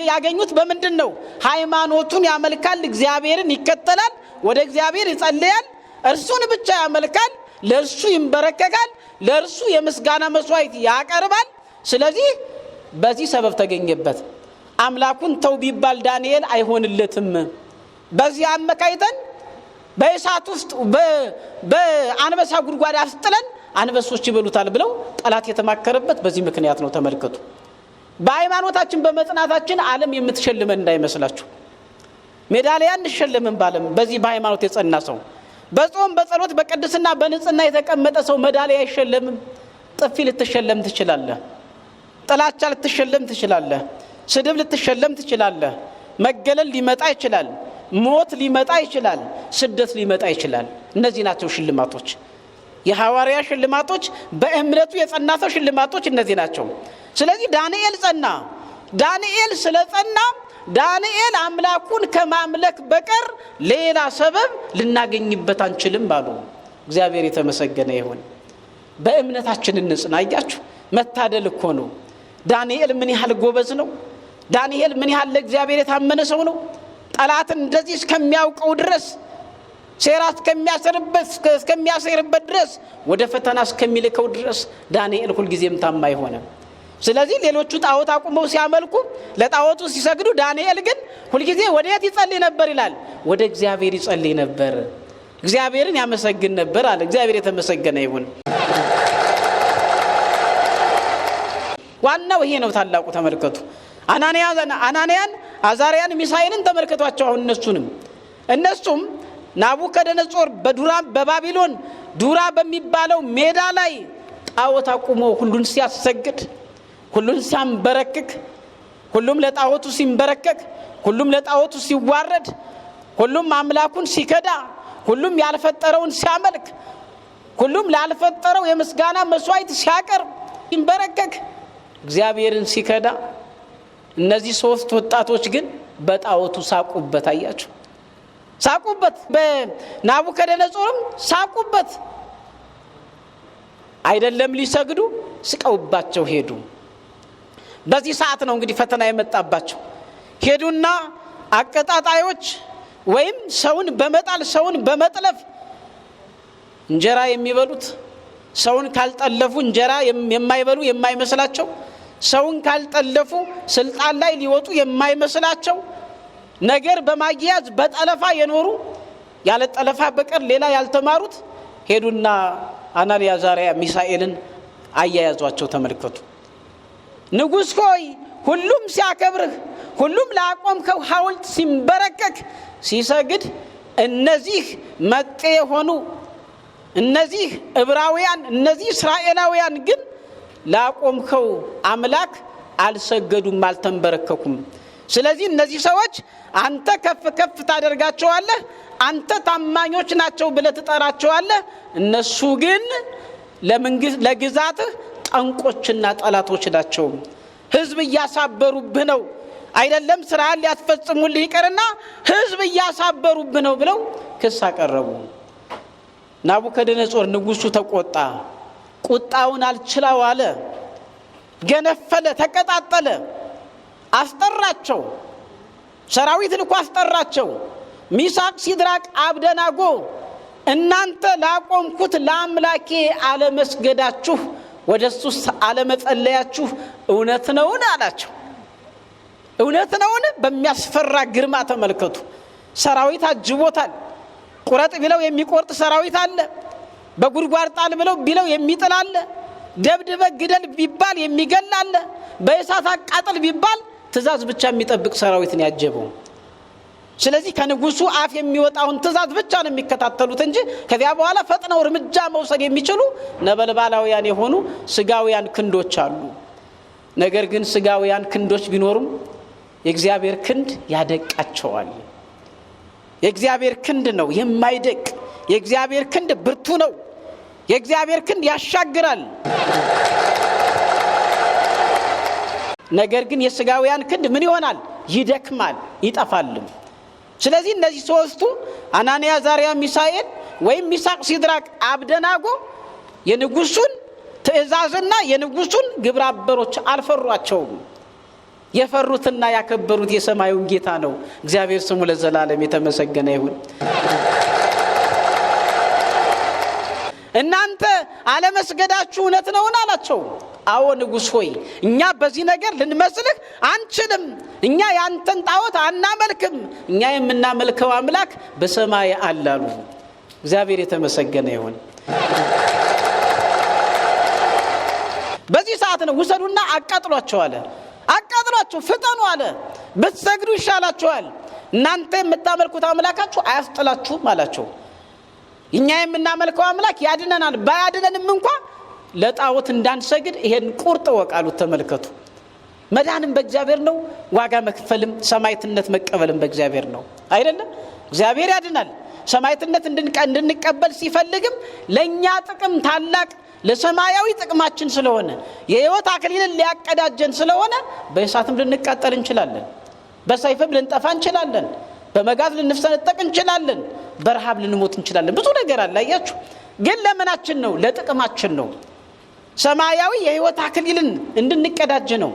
ያገኙት በምንድን ነው? ሃይማኖቱን ያመልካል፣ እግዚአብሔርን ይከተላል፣ ወደ እግዚአብሔር ይጸልያል፣ እርሱን ብቻ ያመልካል፣ ለእርሱ ይንበረከካል፣ ለእርሱ የምስጋና መስዋዕት ያቀርባል። ስለዚህ በዚህ ሰበብ ተገኘበት። አምላኩን ተው ቢባል ዳንኤል አይሆንለትም። በዚህ አመካይተን በእሳት ውስጥ በአንበሳ ጉድጓድ አስጥለን አንበሶች ይበሉታል ብለው ጠላት የተማከረበት በዚህ ምክንያት ነው። ተመልከቱ። በሃይማኖታችን በመጽናታችን ዓለም የምትሸልመን እንዳይመስላችሁ። ሜዳሊያ እንሸልምን ባለም በዚህ በሃይማኖት የጸና ሰው በጾም በጸሎት በቅድስና በንጽህና የተቀመጠ ሰው ሜዳሊያ አይሸለምም። ጥፊ ልትሸለም ትችላለህ፣ ጥላቻ ልትሸለም ትችላለህ፣ ስድብ ልትሸለም ትችላለህ፣ መገለል ሊመጣ ይችላል፣ ሞት ሊመጣ ይችላል፣ ስደት ሊመጣ ይችላል። እነዚህ ናቸው ሽልማቶች፣ የሐዋርያ ሽልማቶች፣ በእምነቱ የጸና ሰው ሽልማቶች እነዚህ ናቸው። ስለዚህ ዳንኤል ጸና። ዳንኤል ስለጸና ዳንኤል አምላኩን ከማምለክ በቀር ሌላ ሰበብ ልናገኝበት አንችልም ባሉ እግዚአብሔር የተመሰገነ ይሁን። በእምነታችን እንጽና። አያችሁ፣ መታደል እኮ ነው። ዳንኤል ምን ያህል ጎበዝ ነው! ዳንኤል ምን ያህል ለእግዚአብሔር የታመነ ሰው ነው! ጠላትን እንደዚህ እስከሚያውቀው ድረስ ሴራ እስከሚያሰርበት ድረስ ወደ ፈተና እስከሚልከው ድረስ ዳንኤል ሁልጊዜም ታማኝ ሆነ። ስለዚህ ሌሎቹ ጣዖት አቁመው ሲያመልኩ ለጣዖቱ ሲሰግዱ ዳንኤል ግን ሁልጊዜ ወዴት ይጸልይ ነበር ይላል? ወደ እግዚአብሔር ይጸልይ ነበር፣ እግዚአብሔርን ያመሰግን ነበር አለ። እግዚአብሔር የተመሰገነ ይሁን። ዋናው ይሄ ነው ታላቁ። ተመልከቱ። አናንያን አዛርያን ሚሳኤልን ተመልከቷቸው። አሁን እነሱም ናቡከደነጾር በባቢሎን ዱራ በሚባለው ሜዳ ላይ ጣዖት አቁሞ ሁሉን ሲያሰግድ፣ ሁሉን ሲያንበረክክ፣ ሁሉም ለጣዖቱ ሲንበረከክ፣ ሁሉም ለጣዖቱ ሲዋረድ፣ ሁሉም አምላኩን ሲከዳ፣ ሁሉም ያልፈጠረውን ሲያመልክ፣ ሁሉም ላልፈጠረው የምስጋና መስዋዕት ሲያቀርብ ሲንበረከክ፣ እግዚአብሔርን ሲከዳ፣ እነዚህ ሶስት ወጣቶች ግን በጣዖቱ ሳቁበት። አያችሁ፣ ሳቁበት። በናቡከደነጾርም ሳቁበት። አይደለም ሊሰግዱ ስቀውባቸው ሄዱ። በዚህ ሰዓት ነው እንግዲህ ፈተና የመጣባቸው። ሄዱና አቀጣጣዮች ወይም ሰውን በመጣል ሰውን በመጥለፍ እንጀራ የሚበሉት ሰውን ካልጠለፉ እንጀራ የማይበሉ የማይመስላቸው ሰውን ካልጠለፉ ስልጣን ላይ ሊወጡ የማይመስላቸው ነገር በማግያዝ በጠለፋ የኖሩ ያለ ጠለፋ በቀር ሌላ ያልተማሩት ሄዱና አናንያ አዛርያ ሚሳኤልን አያያዟቸው። ተመልከቱ። ንጉሥ ሆይ ሁሉም ሲያከብርህ ሁሉም ላቆምከው ሐውልት ሲንበረከክ ሲሰግድ እነዚህ መጤ የሆኑ እነዚህ ዕብራውያን እነዚህ እስራኤላውያን ግን ላቆምከው አምላክ አልሰገዱም አልተንበረከኩም። ስለዚህ እነዚህ ሰዎች አንተ ከፍ ከፍ ታደርጋቸዋለህ፣ አንተ ታማኞች ናቸው ብለህ ትጠራቸዋለህ። እነሱ ግን ለግዛትህ ጠንቆችና ጠላቶች ናቸው። ህዝብ እያሳበሩብህ ነው፣ አይደለም ስራን ሊያስፈጽሙልህ ይቀርና ህዝብ እያሳበሩብህ ነው ብለው ክስ አቀረቡ። ናቡከደነጾር ንጉሱ ተቆጣ። ቁጣውን አልችላው አለ። ገነፈለ፣ ተቀጣጠለ። አስጠራቸው። ሰራዊት ልኮ አስጠራቸው። ሚሳቅ ሲድራቅ አብደናጎ እናንተ ላቆምኩት ለአምላኬ አለመስገዳችሁ ወደሱስ አለመጸለያችሁ እውነት ነውን አላቸው። እውነት ነውን? በሚያስፈራ ግርማ ተመልከቱ። ሰራዊት አጅቦታል። ቁረጥ ቢለው የሚቆርጥ ሰራዊት አለ። በጉድጓድ ጣል ቢለው የሚጥል አለ። ደብድበ ግደል ቢባል የሚገል አለ። በእሳት አቃጥል ቢባል ትእዛዝ ብቻ የሚጠብቅ ሰራዊትን ያጀበው። ስለዚህ ከንጉሱ አፍ የሚወጣውን ትእዛዝ ብቻ ነው የሚከታተሉት እንጂ ከዚያ በኋላ ፈጥነው እርምጃ መውሰድ የሚችሉ ነበልባላውያን የሆኑ ስጋውያን ክንዶች አሉ። ነገር ግን ስጋውያን ክንዶች ቢኖሩም የእግዚአብሔር ክንድ ያደቃቸዋል። የእግዚአብሔር ክንድ ነው የማይደቅ። የእግዚአብሔር ክንድ ብርቱ ነው። የእግዚአብሔር ክንድ ያሻግራል። ነገር ግን የስጋውያን ክንድ ምን ይሆናል? ይደክማል፣ ይጠፋልም። ስለዚህ እነዚህ ሶስቱ አናንያ አዛርያ ሚሳኤል ወይም ሚሳቅ ሲድራቅ አብደናጎ የንጉሱን ትእዛዝና የንጉሱን ግብረ አበሮች አልፈሯቸውም። የፈሩትና ያከበሩት የሰማዩን ጌታ ነው። እግዚአብሔር ስሙ ለዘላለም የተመሰገነ ይሁን። እናንተ አለመስገዳችሁ እውነት ነውን አላቸው። አዎ ንጉሥ ሆይ እኛ በዚህ ነገር ልንመስልህ አንችልም። እኛ ያንተን ጣዖት አናመልክም። እኛ የምናመልከው አምላክ በሰማይ አለ አሉ። እግዚአብሔር የተመሰገነ ይሁን። በዚህ ሰዓት ነው ውሰዱና አቃጥሏቸው አለ። አቃጥሏቸው ፍጠኑ አለ። ብትሰግዱ ይሻላችኋል። እናንተ የምታመልኩት አምላካችሁ አያስጥላችሁም አላቸው። እኛ የምናመልከው አምላክ ያድነናል። ባያድነንም እንኳን ለጣዖት እንዳንሰግድ ይሄን ቁርጥ ወቃሉት። ተመልከቱ። መዳንም በእግዚአብሔር ነው፣ ዋጋ መክፈልም ሰማዕትነት መቀበልም በእግዚአብሔር ነው። አይደለም? እግዚአብሔር ያድናል። ሰማዕትነት እንድንቀበል ሲፈልግም ለኛ ጥቅም ታላቅ ለሰማያዊ ጥቅማችን ስለሆነ የሕይወት አክሊልን ሊያቀዳጀን ስለሆነ በእሳትም ልንቃጠል እንችላለን፣ በሰይፍም ልንጠፋ እንችላለን፣ በመጋዝ ልንሰነጠቅ እንችላለን፣ በረሃብ ልንሞት እንችላለን። ብዙ ነገር አለ። አያችሁ? ግን ለምናችን ነው? ለጥቅማችን ነው። ሰማያዊ የሕይወት አክሊልን እንድንቀዳጅ ነው።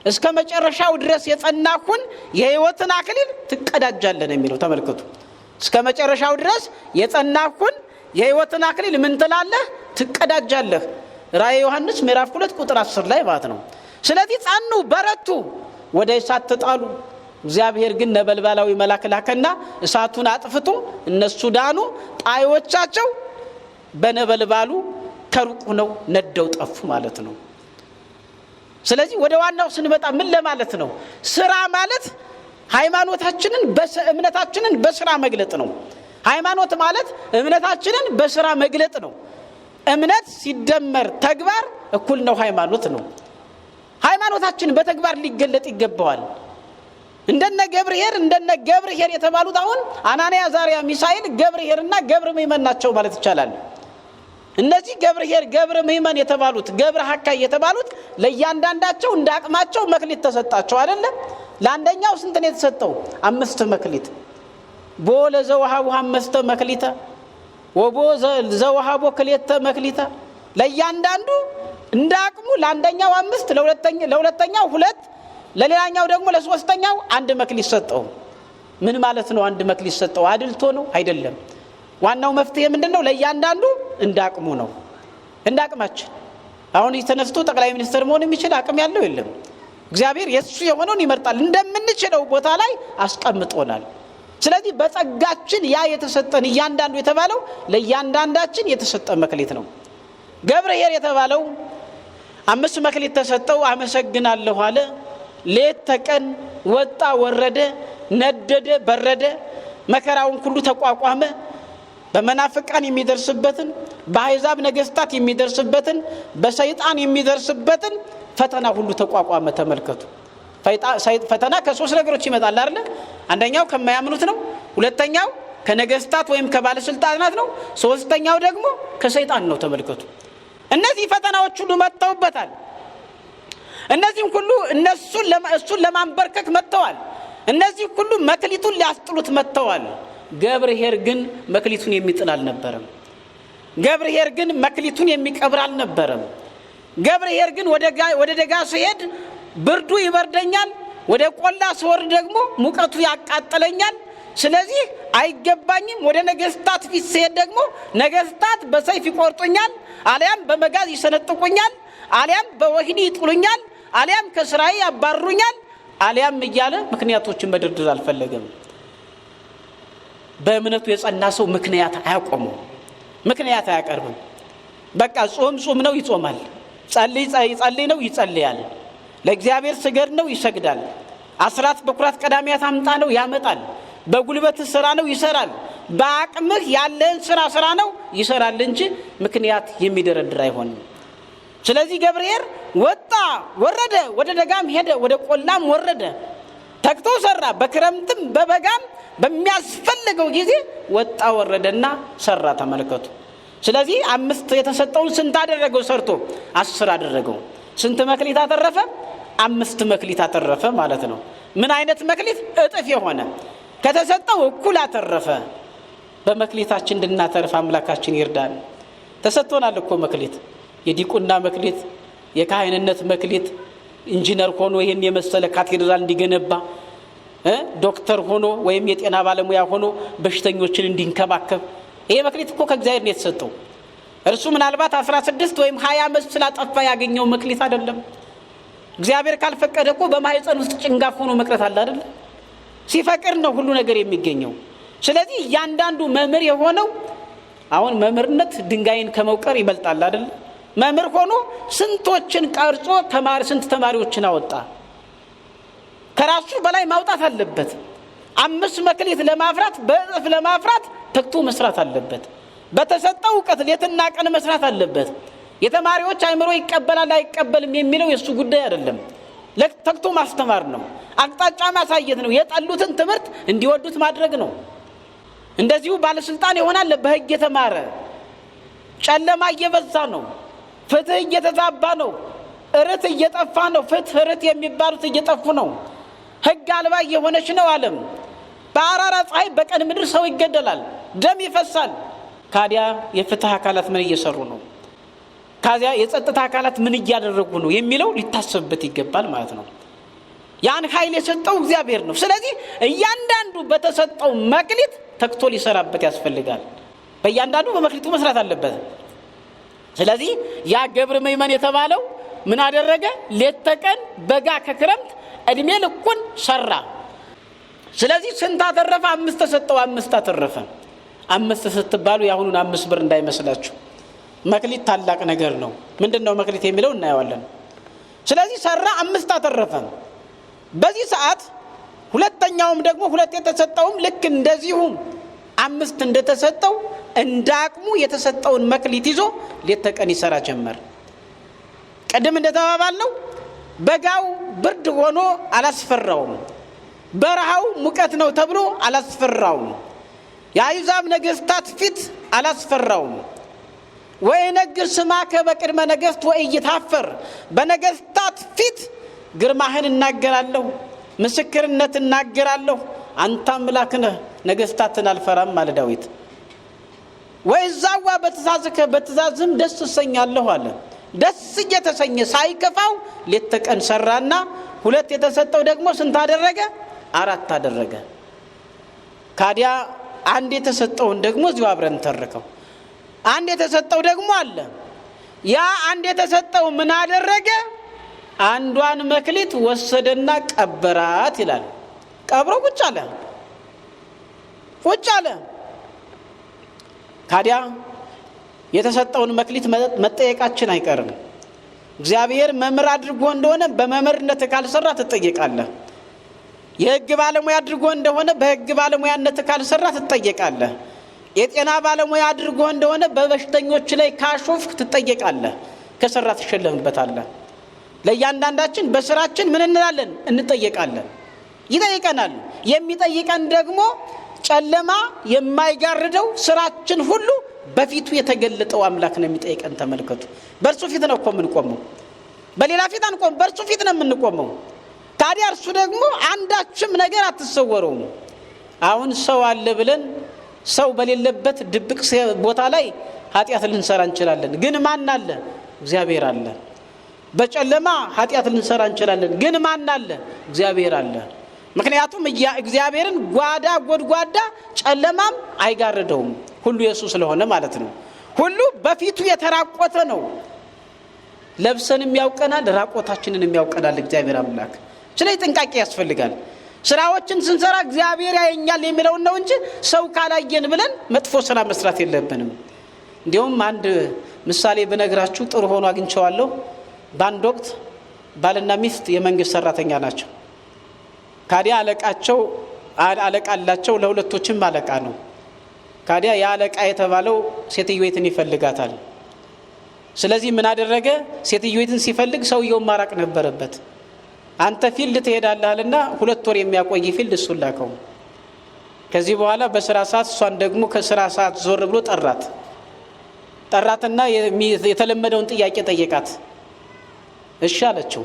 እስከ መጨረሻው ድረስ የጸናኩን የሕይወትን አክሊል ትቀዳጃለን የሚለው ተመልከቱ። እስከ መጨረሻው ድረስ የጸናኩን የሕይወትን አክሊል ምን ትላለህ? ትቀዳጃለህ። ራእየ ዮሐንስ ምዕራፍ 2 ቁጥር 10 ላይ ማለት ነው። ስለዚህ ጻኑ፣ በረቱ፣ ወደ እሳት ተጣሉ። እግዚአብሔር ግን ነበልባላዊ መልአክ ላከና እሳቱን አጥፍቶ እነሱ ዳኑ። ጣዮቻቸው በነበልባሉ ከሩቅ ነው ነደው ጠፉ ማለት ነው። ስለዚህ ወደ ዋናው ስንመጣ ምን ለማለት ነው? ስራ ማለት ሃይማኖታችንን እምነታችንን በስራ መግለጥ ነው። ሃይማኖት ማለት እምነታችንን በስራ መግለጥ ነው። እምነት ሲደመር ተግባር እኩል ነው ሃይማኖት ነው። ሃይማኖታችን በተግባር ሊገለጥ ይገባዋል። እንደነ ገብርኄር የተባሉት አሁን አናንያ አዛርያ ሚሳኤል ገብርኄርና ገብረ ምእመን ናቸው ማለት ይቻላል። እነዚህ ገብርኄር ገብረ ምእመን የተባሉት ገብረ ሐካይ የተባሉት ለእያንዳንዳቸው እንዳቅማቸው መክሊት ተሰጣቸው አይደለ? ለአንደኛው ስንት ነው የተሰጠው? 5 መክሊት። ቦ ለዘወሃቡ 5 መክሊተ ወቦ ዘወሃቦ 2 መክሊተ። ለእያንዳንዱ እንዳቅሙ ለአንደኛው 5፣ ለሁለተኛው 2፣ ለሌላኛው ደግሞ ለሶስተኛው 1 መክሊት ሰጠው። ምን ማለት ነው? 1 መክሊት ሰጠው አድልቶ ነው? አይደለም። ዋናው መፍትሄ ምንድነው? ለእያንዳንዱ እንዳቅሙ ነው። እንዳቅማችን አሁን ተነስቶ ጠቅላይ ሚኒስትር መሆን የሚችል አቅም ያለው የለም። እግዚአብሔር የሱ የሆነውን ይመርጣል። እንደምንችለው ቦታ ላይ አስቀምጦናል። ስለዚህ በጸጋችን ያ የተሰጠን እያንዳንዱ የተባለው ለእያንዳንዳችን የተሰጠ መክሊት ነው። ገብርኄር የተባለው 5 መክሊት ተሰጠው። አመሰግናለሁ አለ። ሌት ተቀን ወጣ ወረደ፣ ነደደ በረደ፣ መከራውን ሁሉ ተቋቋመ። በመናፍቃን የሚደርስበትን፣ በአሕዛብ ነገስታት የሚደርስበትን፣ በሰይጣን የሚደርስበትን ፈተና ሁሉ ተቋቋመ። ተመልከቱ። ፈተና ከ3 ነገሮች ይመጣል አይደል? አንደኛው ከማያምኑት ነው። ሁለተኛው ከነገስታት ወይም ከባለስልጣናት ነው። ሶስተኛው ደግሞ ከሰይጣን ነው። ተመልከቱ። እነዚህ ፈተናዎች ሁሉ መጥተውበታል። እነዚህም ሁሉ እሱን ለማንበርከክ መጥተዋል። እነዚህ ሁሉ መክሊቱን ሊያስጥሉት መጥተዋል። ገብርኄር ግን መክሊቱን የሚጥል አልነበረም። ገብርኄር ግን መክሊቱን የሚቀብር አልነበረም። ገብርኄር ግን ወደ ደጋ ሲሄድ ብርዱ ይበርደኛል፣ ወደ ቆላ ሲወርድ ደግሞ ሙቀቱ ያቃጥለኛል፣ ስለዚህ አይገባኝም። ወደ ነገስታት ፊት ሲሄድ ደግሞ ነገስታት በሰይፍ ይቆርጡኛል፣ አሊያም በመጋዝ ይሰነጥቁኛል፣ አሊያም በወህኒ ይጥሉኛል፣ አሊያም ከስራዬ ያባርሩኛል፣ አሊያም እያለ ምክንያቶችን መደርደር አልፈለገም። በእምነቱ የጸና ሰው ምክንያት አያቆመው፣ ምክንያት አያቀርብም። በቃ ጾም ነው ይጾማል፣ ጸልይ ነው ይጸልያል፣ ለእግዚአብሔር ስገድ ነው ይሰግዳል፣ አስራት በኩራት ቀዳሚያት አምጣ ነው ያመጣል፣ በጉልበት ስራ ነው ይሰራል፣ በአቅምህ ያለን ስራ ነው ይሰራል እንጂ ምክንያት የሚደረድር አይሆንም። ስለዚህ ገብርኄር ወጣ ወረደ፣ ወደ ደጋም ሄደ፣ ወደ ቆላም ወረደ፣ ተግቶ ሰራ። በክረምትም በበጋም በሚያስፈልገው ጊዜ ወጣ ወረደና ሰራ። ተመልከቱ። ስለዚህ 5 የተሰጠውን ስንት አደረገው? ሰርቶ 10 አደረገው። ስንት መክሊት አተረፈ? 5 መክሊት አተረፈ ማለት ነው። ምን አይነት መክሊት? እጥፍ የሆነ ከተሰጠው እኩል አተረፈ። በመክሊታችን እንድናተርፍ አምላካችን ይርዳን። ተሰጥቶናል እኮ መክሊት፣ የዲቁና መክሊት፣ የካህንነት መክሊት፣ ኢንጂነር ሆኖ ይሄን የመሰለ ካቴድራል እንዲገነባ፣ ዶክተር ሆኖ ወይም የጤና ባለሙያ ሆኖ በሽተኞችን እንዲንከባከብ፣ ይሄ መክሊት እኮ ከእግዚአብሔር ነው የተሰጠው። እርሱ ምናልባት 16 ወይም 20 ዓመት ስላጠፋ ያገኘው መክሊት አይደለም። እግዚአብሔር ካልፈቀደ እኮ በማህፀን ውስጥ ጭንጋፍ ሆኖ መቅረት አለ አይደል? ሲፈቅድ ነው ሁሉ ነገር የሚገኘው። ስለዚህ እያንዳንዱ መምህር የሆነው አሁን መምህርነት ድንጋይን ከመውቀር ይበልጣል አይደል? መምህር ሆኖ ስንቶችን ቀርጾ ስንት ተማሪዎችን አወጣ። ከራሱ በላይ ማውጣት አለበት። 5 መክሊት ለማፍራት በእጥፍ ለማፍራት ተግቶ መስራት አለበት። በተሰጠው ዕውቀት ሌትና ቀን መስራት አለበት። የተማሪዎች አእምሮ ይቀበላል አይቀበልም የሚለው የሱ ጉዳይ አይደለም። ተግቶ ማስተማር ነው። አቅጣጫ ማሳየት ነው። የጠሉትን ትምህርት እንዲወዱት ማድረግ ነው። እንደዚሁ ባለስልጣን ይሆናል በሕግ የተማረ። ጨለማ እየበዛ ነው። ፍትህ እየተዛባ ነው። እርት እየጠፋ ነው። ፍትህ እርት የሚባሉት እየጠፉ ነው። ሕግ አልባ እየሆነች ነው ዓለም። በአራራ ፀሐይ በቀን ምድር ሰው ይገደላል፣ ደም ይፈሳል። ካዲያ የፍትህ አካላት ምን እየሰሩ ነው? ካዚያ የጸጥታ አካላት ምን እያደረጉ ነው የሚለው ሊታሰብበት ይገባል ማለት ነው። ያን ኃይል የሰጠው እግዚአብሔር ነው። ስለዚህ እያንዳንዱ በተሰጠው መክሊት ተግቶ ሊሰራበት ያስፈልጋል። በእያንዳንዱ በመክሊቱ መስራት አለበት። ስለዚህ ያ ገብረ መይመን የተባለው ምን አደረገ? ሌት ተቀን በጋ ከክረምት እድሜ ልኩን ሰራ። ስለዚህ ስንት አተረፈ? 5 ተሰጠው፣ 5 አተረፈ። 5 ስትባሉ ያሁኑን 5 ብር እንዳይመስላችሁ። መክሊት ታላቅ ነገር ነው። ምንድነው መክሊት የሚለው እናየዋለን። ስለዚህ ሰራ፣ 5 አተረፈ። በዚህ ሰዓት ሁለተኛውም ደግሞ 2 የተሰጠውም ልክ እንደዚሁ 5 እንደተሰጠው እንዳቅሙ የተሰጠውን መክሊት ይዞ ሌት ተቀን ይሰራ ጀመር። ቀደም እንደተባባልነው በጋው ብርድ ሆኖ አላስፈራውም፣ በረሃው ሙቀት ነው ተብሎ አላስፈራውም፣ የአሕዛብ ነገስታት ፊት አላስፈራውም። ወይነግር ስማከ በቅድመ ነገስት ወኢይታፈር፣ በነገስታት ፊት ግርማህን እናገራለሁ፣ ምስክርነት እናገራለሁ፣ አንተ አምላክ ነህ፣ ነገስታትን አልፈራም አለ ዳዊት። ወይዛዋ በትእዛዝከ፣ በትእዛዝም ደስ እሰኛለሁ አለ። ደስ እየተሰኘ ሳይከፋው ሌት ተቀን ሰራና 2 የተሰጠው ደግሞ ስንት አደረገ? 4 አደረገ። ካዲያ አንድ የተሰጠውን ደግሞ እዚሁ አብረን ተርከው። አንድ የተሰጠው ደግሞ አለ። ያ አንድ የተሰጠው ምን አደረገ? አንዷን መክሊት ወሰደና ቀበራት ይላል። ቀብሮ ቁጭ አለ። ታዲያ የተሰጠውን መክሊት መጠየቃችን አይቀርም። እግዚአብሔር መምህር አድርጎ እንደሆነ በመምህርነት ካልሰራ ትጠየቃለህ። የሕግ ባለሙያ አድርጎ እንደሆነ በሕግ ባለሙያነት ካልሰራ ትጠየቃለህ። የጤና ባለሙያ አድርጎ እንደሆነ በበሽተኞች ላይ ካሾፍክ ትጠየቃለህ። ከሰራ ትሸለምበታለህ። ለእያንዳንዳችን በስራችን ምን እንላለን? እንጠየቃለን። ይጠይቀናል። የሚጠይቀን ደግሞ ጨለማ የማይጋርደው ስራችን ሁሉ በፊቱ የተገለጠው አምላክ ነው የሚጠይቀን። ተመልከቱ። በእርሱ ፊት ነው እኮ የምንቆመው። በሌላ ፊት አንቆም፣ በእርሱ ፊት ነው የምንቆመው። ታዲያ እርሱ ደግሞ አንዳችም ነገር አትሰወረውም። አሁን ሰው አለ ብለን ሰው በሌለበት ድብቅ ቦታ ላይ ኃጢአት ልንሰራ እንችላለን። ግን ማን አለ? እግዚአብሔር አለ። በጨለማ ኃጢአት ልንሰራ እንችላለን። ግን ማን አለ? እግዚአብሔር አለ። ምክንያቱም እግዚአብሔርን ጓዳ ጎድጓዳ ጨለማም አይጋርደውም። ሁሉ የሱ ስለሆነ ማለት ነው። ሁሉ በፊቱ የተራቆተ ነው። ለብሰንም ያውቀናል፣ ራቆታችንን ያውቀናል እግዚአብሔር አምላክ። ስለዚህ ጥንቃቄ ያስፈልጋል። ስራዎችን ስንሰራ እግዚአብሔር ያየኛል የሚለውን ነው እንጂ ሰው ካላየን ብለን መጥፎ ስራ መስራት የለብንም። እንዲሁም አንድ ምሳሌ ብነግራችሁ ጥሩ ሆኖ አግኝቼዋለሁ። በአንድ ወቅት ባልና ሚስት የመንግስት ሰራተኛ ናቸው። ካዲያ አለቃ አላቸው። ለሁለቶችም አለቃ ነው። ካዲያ የአለቃ የተባለው ሴትዮይትን ይፈልጋታል። ስለዚህ ምን አደረገ? ሴትዮይትን ሲፈልግ ሰውየው ማራቅ ነበረበት። አንተ ፊልድ ትሄዳለህና 2 ወር የሚያቆይ ፊልድ እሱን ላከው። ከዚህ በኋላ በስራ ሰዓት እሷን ደግሞ ከስራ ሰዓት ዞር ብሎ ጠራትና የተለመደውን ጥያቄ ጠየቃት። እሺ አለችው።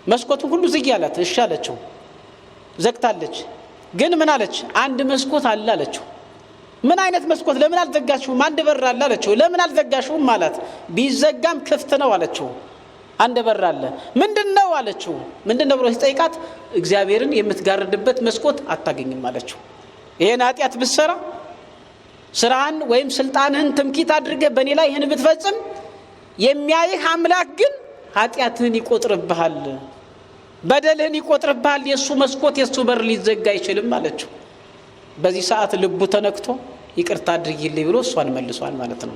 መስኮቱን ሁሉ ዝጊ አላት። እሺ አለችው። ዘግታለች። ግን ምን አለች? አንድ መስኮት አለ አለችው። ምን አይነት መስኮት? ለምን አልዘጋሽውም? አንድ በር አለ አለችው። ለምን አልዘጋሽውም አላት። ቢዘጋም ክፍት ነው አለችው። አንድ በር አለ። ምንድነው አለችው። ምንድነው ብሎ ሲጠይቃት እግዚአብሔርን የምትጋርድበት መስኮት አታገኝም አለችው። ይሄን ኃጢአት ብትሰራ ስራህን ወይም ስልጣንህን ትምክህት አድርገህ በእኔ ላይ ይህን ብትፈጽም የሚያይህ አምላክ ግን ኃጢአትህን ይቆጥርብሃል፣ በደልህን ይቆጥርብሃል። የሱ መስኮት የሱ በር ሊዘጋ አይችልም አለችው። በዚህ ሰዓት ልቡ ተነክቶ ይቅርታ አድርጊልኝ ብሎ እሷን መልሷል ማለት ነው።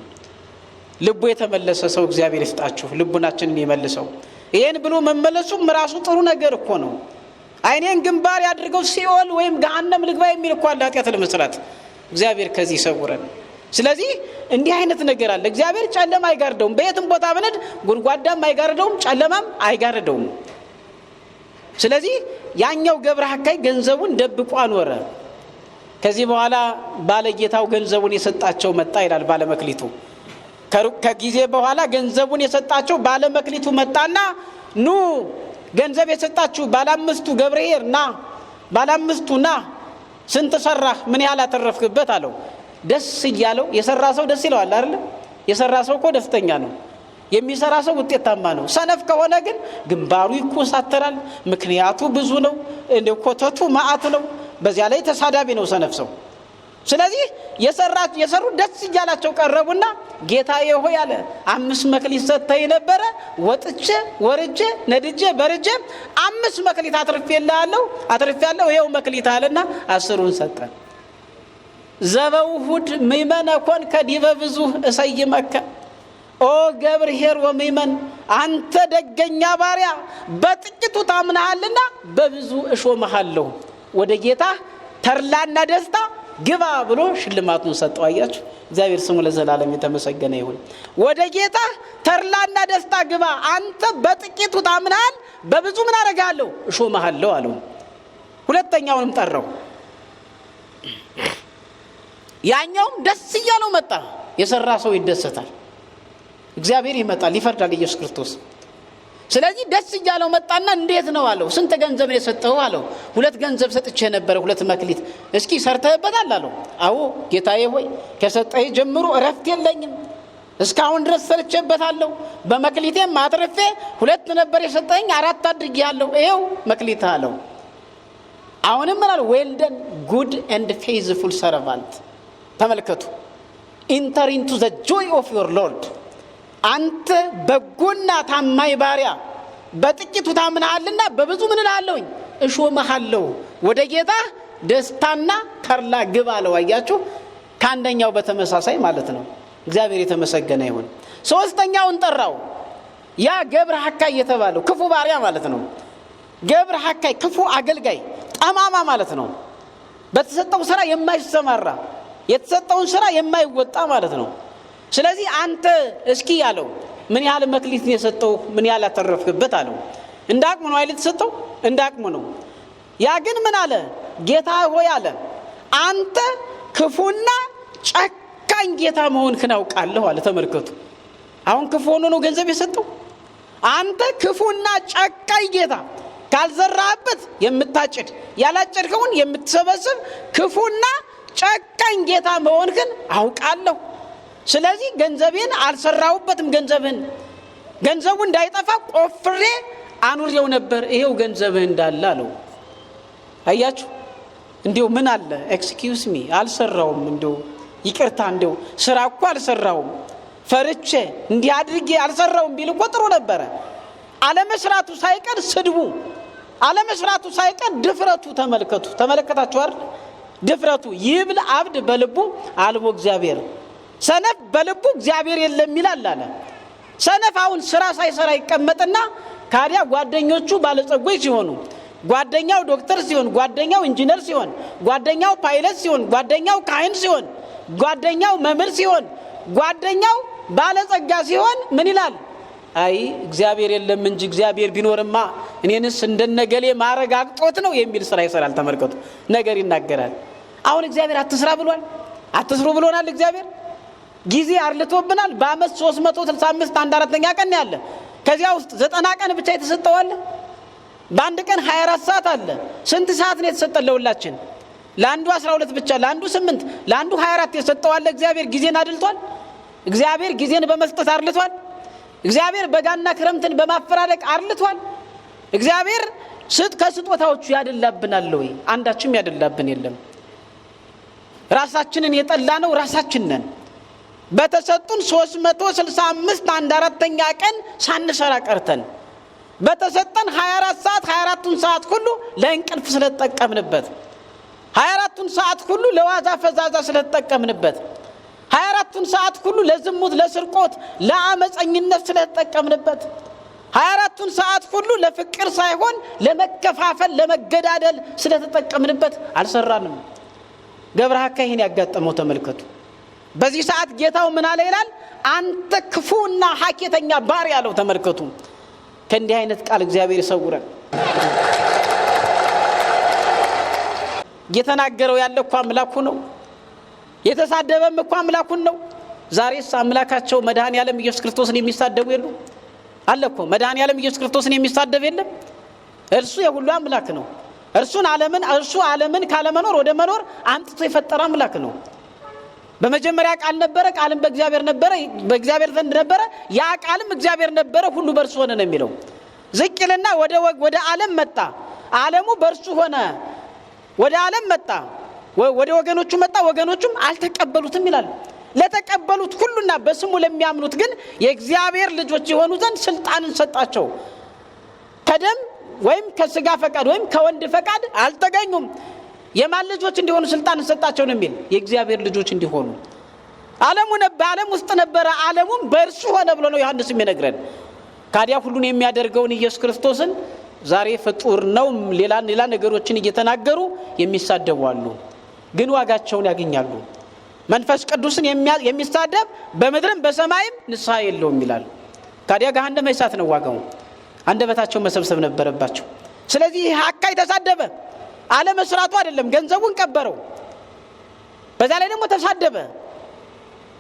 ልቡ የተመለሰ ሰው እግዚአብሔር ይስጣችሁ፣ ልቡናችንን ይመልሰው። ይሄን ብሎ መመለሱም ራሱ ጥሩ ነገር እኮ ነው። አይኔን ግንባር ያድርገው ሲኦል ወይም ገሃነም ልግባ የሚል እኮ አለ ኃጢአት ለመስራት። እግዚአብሔር ከዚህ ይሰውረን። ስለዚህ እንዲህ አይነት ነገር አለ። እግዚአብሔር ጨለማ አይጋርደውም። በየትም ቦታ ብንሄድ ጉድጓዳም አይጋርደውም፣ ጨለማም አይጋርደውም። ስለዚህ ያኛው ገብረ ሐካይ ገንዘቡን ደብቆ አኖረ። ከዚህ በኋላ ባለጌታው ገንዘቡን የሰጣቸው መጣ ይላል ባለመክሊቱ። ከጊዜ በኋላ ገንዘቡን የሰጣቸው ባለመክሊቱ መጣና ኑ ገንዘብ የሰጣችሁ ባለአምስቱ ገብርኄር ና፣ ባለአምስቱ ና፣ ስንት ሰራህ? ምን ያህል አተረፍክበት አለው። ደስ እያለው የሰራ ሰው ደስ ይለዋል አይደል? የሰራ ሰው እኮ ደስተኛ ነው። የሚሰራ ሰው ውጤታማ ነው። ሰነፍ ከሆነ ግን ግንባሩ ይኮሳተራል። ምክንያቱ ብዙ ነው። እንደ ኮተቱ ማአት ነው። በዚያ ላይ ተሳዳቢ ነው ሰነፍ ሰው። ስለዚህ የሰሩ ደስ እያላቸው ቀረቡና ጌታዬ ሆይ አለ 5 መክሊት ሰጥተኸኝ ነበረ፣ ወጥቼ ወርጄ ነድጄ በርጄ 5 መክሊት አትርፌያለሁ፣ ይኸው መክሊት አለና 10ን ሰጠ። ዘበውሁድ ምእመነ ኮንከ ዲበ ብዙኅ እሰይመከ ኦ ገብርኄር ወምእመን፣ አንተ ደገኛ ባሪያ በጥቂቱ ታምነሃልና በብዙ እሾምሃለሁ፣ ወደ ጌታ ተድላና ደስታ ግባ ብሎ ሽልማቱን ሰጠው። አያችሁ፣ እግዚአብሔር ስሙ ለዘላለም የተመሰገነ ይሁን። ወደ ጌታ ተድላና ደስታ ግባ፣ አንተ በጥቂቱ ታምነሃል፣ በብዙ ምን አደርግሃለሁ? እሾምሃለሁ አለው። ሁለተኛውንም ጠራው። ያኛውም ደስ እያለው መጣ። የሰራ ሰው ይደሰታል፣ እግዚአብሔር ይመጣል፣ ይፈርዳል ኢየሱስ ክርስቶስ። ስለዚህ ደስ እያለው መጣና እንዴት ነው አለው። ስንት ገንዘብ ነው የሰጠው አለው። 2 ገንዘብ ሰጥቼ ነበር፣ 2 መክሊት። እስኪ ሰርተህበታል አለው። አዎ ጌታዬ ሆይ ከሰጠህ ጀምሮ እረፍት የለኝም፣ እስካሁን ድረስ ሰርቼበታለሁ። በመክሊቴም አትርፌ 2 ነበር የሰጠኝ 4 አድርጌያለሁ፣ ይኸው መክሊት አለው። አሁንም ምናል well done good and faithful servant ተመልከቱ enter into the joy of your lord አንተ በጎና ታማኝ ባሪያ በጥቂቱ ታምናልና በብዙ ምን እላለሁኝ እሾምሃለሁ ወደ ጌታ ደስታና ተርላ ግባ አለው። አያችሁ ካንደኛው በተመሳሳይ ማለት ነው። እግዚአብሔር የተመሰገነ ይሁን። ሶስተኛውን ጠራው። ያ ገብረ ሐካይ የተባለው ክፉ ባሪያ ማለት ነው። ገብረ ሐካይ ክፉ አገልጋይ ጠማማ ማለት ነው። በተሰጠው ሥራ የማይሰማራ የተሰጠውን ሥራ የማይወጣ ማለት ነው። ስለዚህ አንተ እስኪ ያለው ምን ያህል መክሊት ነው የሰጠው ምን ያህል አተረፍክበት አለው። እንዳቅሙ ነው አይደል ተሰጠው እንዳቅሙ ነው። ያ ግን ምን አለ ጌታ ሆይ አለ አንተ ክፉና ጨካኝ ጌታ መሆንክን አውቃለሁ አለ። ተመልከቱ አሁን ክፉ ሆኖ ነው ገንዘብ የሰጠው። አንተ ክፉና ጨካኝ ጌታ ካልዘራህበት የምታጭድ ያላጨድከውን የምትሰበስብ ክፉና ጨካኝ ጌታ መሆንክን አውቃለሁ። ስለዚህ ገንዘቤን አልሰራሁበትም ገንዘቡ እንዳይጠፋ ቆፍሬ አኑሬው ነበር ይሄው ገንዘብህ እንዳለ አለው። አያችሁ እንዴው ምን አለ ኤክስኪዩዝ ሚ አልሰራውም እንዴው ይቅርታ እንዴው ስራ እኮ አልሰራውም ፈርቼ እንዲህ አድርጌ አልሰራውም ቢል እኮ ጥሩ ነበር። አለመስራቱ ሳይቀር ስድቡ አለመስራቱ ሳይቀር ድፍረቱ ተመለከታችሁ አይደል? ድፍረቱ ይብል አብድ በልቡ አልቦ እግዚአብሔር ሰነፍ በልቡ እግዚአብሔር የለም ይላል አለ። ሰነፍ አሁን ስራ ሳይሰራ ይቀመጥና ካዲያ ጓደኞቹ ባለጸጎች ሲሆኑ ጓደኛው ዶክተር ሲሆን ጓደኛው ኢንጂነር ሲሆን ጓደኛው ፓይለት ሲሆን ጓደኛው ካህን ሲሆን ጓደኛው መምህር ሲሆን ጓደኛው ባለጸጋ ሲሆን ምን ይላል? አይ እግዚአብሔር የለም እንጂ እግዚአብሔር ቢኖርማ እኔንስ እንደነገሌ ማረጋግጦት ነው የሚል ስራ ይሰራል። ተመልከቱ ነገር ይናገራል። አሁን እግዚአብሔር አትስራ ብሏል አትስሩ ብሎናል። እግዚአብሔር ጊዜ አርልቶብናል። በአመት 365 1/4ኛ ቀን ያለ ከዚያ ውስጥ 90 ቀን ብቻ የተሰጠው አለ። በአንድ ቀን 24 ሰዓት አለ። ስንት ሰዓት ነው የተሰጠው ለሁላችን? ለአንዱ 12 ብቻ ለአንዱ 8 ለአንዱ 24 የተሰጠው አለ። እግዚአብሔር ጊዜን አድልቷል። እግዚአብሔር ጊዜን በመስጠት አርልቷል። እግዚአብሔር በጋና ክረምትን በማፈራረቅ አርልቷል። እግዚአብሔር ከስጦታዎቹ ያደላብናል ወይ? አንዳችም ያደላብን የለም። ራሳችንን የጠላነው ራሳችን ነን። በተሰጡን 365 1/4ኛ ቀን ሳንሰራ ቀርተን በተሰጠን 24 ሰዓት 24ቱን ሰዓት ሁሉ ለእንቅልፍ ስለተጠቀምንበት 24ቱን ሰዓት ሁሉ ለዋዛ ፈዛዛ ስለተጠቀምንበት 24ቱን ሰዓት ሁሉ ለዝሙት ለስርቆት ለአመፀኝነት ስለተጠቀምንበት 24ቱን ሰዓት ሁሉ ለፍቅር ሳይሆን ለመከፋፈል ለመገዳደል ስለተጠቀምንበት አልሰራንም። ገብረ ሐካይ ይሄን ያጋጠመው ተመልከቱ። በዚህ ሰዓት ጌታው ምን አለ ይላል? አንተ ክፉና ሐኬተኛ ባሪያ አለው። ተመልከቱ ከእንዲህ አይነት ቃል እግዚአብሔር ይሰውረን። የተናገረው ያለ እኮ አምላኩ ነው። የተሳደበም እኮ አምላኩን ነው። ዛሬስ አምላካቸው መድኃኔዓለም ኢየሱስ ክርስቶስን የሚሳደቡ የሉ አለ እኮ። መድኃኔዓለም ኢየሱስ ክርስቶስን የሚሳደብ የለም። እርሱ የሁሉ አምላክ ነው። እርሱ ዓለምን ካለመኖር ወደ መኖር አምጥቶ የፈጠረ አምላክ ነው። በመጀመሪያ ቃል ነበረ፣ ቃልም በእግዚአብሔር ነበረ፣ በእግዚአብሔር ዘንድ ነበረ፣ ያ ቃልም እግዚአብሔር ነበረ፣ ሁሉ በእርሱ ሆነ ነው የሚለው። ዝቅ ይልና ወደ ዓለም መጣ፣ ዓለሙ በእርሱ ሆነ። ወደ ዓለም መጣ፣ ወደ ወገኖቹ መጣ፣ ወገኖቹም አልተቀበሉትም ይላል። ለተቀበሉት ሁሉና በስሙ ለሚያምኑት ግን የእግዚአብሔር ልጆች የሆኑ ዘንድ ስልጣንን ሰጣቸው። ከደም ወይም ከስጋ ፈቃድ ወይም ከወንድ ፈቃድ አልተገኙም። የማን ልጆች እንዲሆኑ ስልጣን ሰጣቸው ነው የሚል? የእግዚአብሔር ልጆች እንዲሆኑ። ዓለም ውስጥ ነበረ፣ ዓለሙም በእርሱ ሆነ ብሎ ነው ዮሐንስ የሚነግረን። ካዲያ ሁሉን የሚያደርገውን ኢየሱስ ክርስቶስን ዛሬ ፍጡር ነው ሌላ ነገሮችን እየተናገሩ የሚሳደቡ አሉ፣ ግን ዋጋቸውን ያገኛሉ። መንፈስ ቅዱስን የሚሳደብ በምድርም በሰማይም ንስሐ የለውም ይላል። ካዲያ ገሃነመ እሳት ነው ዋጋው። አንደበታቸው መሰብሰብ ነበረባቸው። ስለዚህ ሐካይ ተሳደበ። አለመስራቱ አይደለም ገንዘቡን ቀበረው፣ በዛ ላይ ደግሞ ተሳደበ።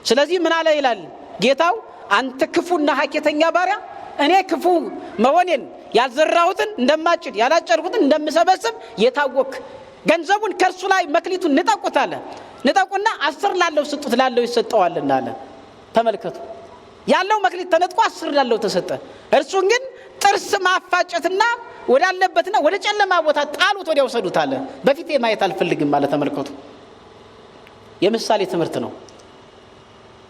ስለዚህ ምን አለ ይላል ጌታው? አንተ ክፉና ሐኬተኛ ባሪያ፣ እኔ ክፉ መሆኔን ያልዘራሁትን እንደማጭድ ያላጨድኩትን እንደምሰበስብ የታወክ ገንዘቡን ከርሱ ላይ መክሊቱን ንጠቁት አለ። ንጠቁና 10 ላለው ስጡት ላለው ይሰጠዋልና አለ። ተመልከቱ ያለው መክሊት ተነጥቆ 10 ላለው ተሰጠ። እርሱን ግን ጥርስ ማፋጨትና ወዳለበትና ወደ ጨለማ ቦታ ጣሉት ወዲያው ሰዱት አለ። በፊቴ ማየት አልፈልግም ማለት ተመልከቱ። የምሳሌ ትምህርት ነው።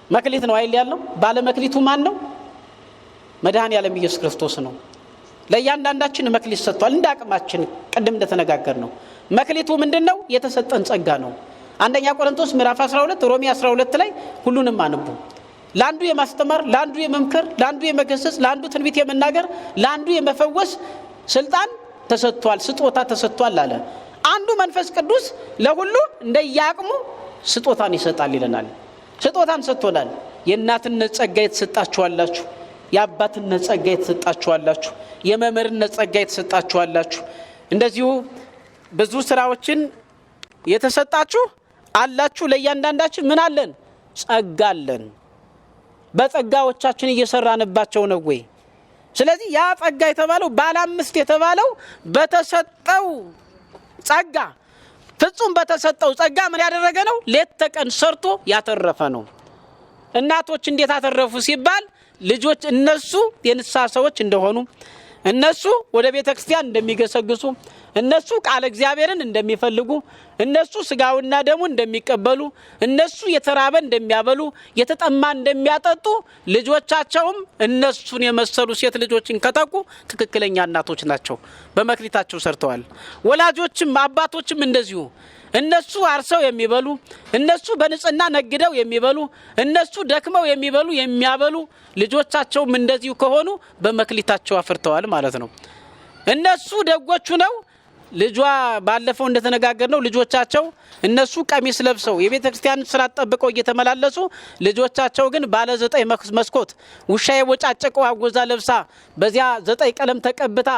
መክሊት ነው አይል ያለው። ባለ መክሊቱ ማን ነው? መድኃኔዓለም ኢየሱስ ክርስቶስ ነው። ለእያንዳንዳችን መክሊት ሰጥቷል እንደ አቅማችን። ቅድም እንደተነጋገር ነው መክሊቱ ምንድነው? የተሰጠን ጸጋ ነው። አንደኛ ቆሮንቶስ ምዕራፍ 12 ሮሜ 12 ላይ ሁሉንም አንቡ። ለአንዱ የማስተማር፣ ለአንዱ የመምከር፣ ለአንዱ የመገሰጽ፣ ለአንዱ ትንቢት የመናገር፣ ለአንዱ የመፈወስ ስልጣን ተሰጥቷል፣ ስጦታ ተሰጥቷል አለ። አንዱ መንፈስ ቅዱስ ለሁሉ እንደያቅሙ ስጦታን ይሰጣል ይለናል። ስጦታን ሰጥቶናል። የእናትነት ጸጋ የተሰጣችኋላችሁ፣ የአባትነት ጸጋ የተሰጣችኋላችሁ፣ የመምህርነት ጸጋ የተሰጣችኋላችሁ፣ እንደዚሁ ብዙ ስራዎችን የተሰጣችሁ አላችሁ። ለእያንዳንዳችን ምን አለን? ጸጋ አለን። በጸጋዎቻችን እየሰራንባቸው ነው ወይ? ስለዚህ ያ ጸጋ የተባለው ባለ 5 የተባለው በተሰጠው ጸጋ ፍጹም በተሰጠው ጸጋ ምን ያደረገ ነው? ሌት ተቀን ሰርቶ ያተረፈ ነው። እናቶች እንዴት አተረፉ ሲባል ልጆች እነሱ የንስሐ ሰዎች እንደሆኑ፣ እነሱ ወደ ቤተክርስቲያን እንደሚገሰግሱ፣ እነሱ ቃል እግዚአብሔርን እንደሚፈልጉ፣ እነሱ ስጋውና ደሙ እንደሚቀበሉ፣ እነሱ የተራበ እንደሚያበሉ፣ የተጠማ እንደሚያጠጡ፣ ልጆቻቸውም እነሱን የመሰሉ ሴት ልጆችን ከተኩ ትክክለኛ እናቶች ናቸው። በመክሊታቸው ሰርተዋል። ወላጆችም አባቶችም እንደዚሁ እነሱ አርሰው የሚበሉ፣ እነሱ በንጽህና ነግደው የሚበሉ፣ እነሱ ደክመው የሚበሉ የሚያበሉ ልጆቻቸውም እንደዚሁ ከሆኑ በመክሊታቸው አፍርተዋል ማለት ነው። እነሱ ደጎቹ ነው። ልጇ ባለፈው እንደተነጋገርነው ልጆቻቸው እነሱ ቀሚስ ለብሰው የቤተ ክርስቲያን ስርዓት ጠብቀው እየተመላለሱ ልጆቻቸው ግን ባለ 9 መስኮት ውሻ የወጫጨቀው አጎዛ ለብሳ በዚያ 9 ቀለም ተቀብታ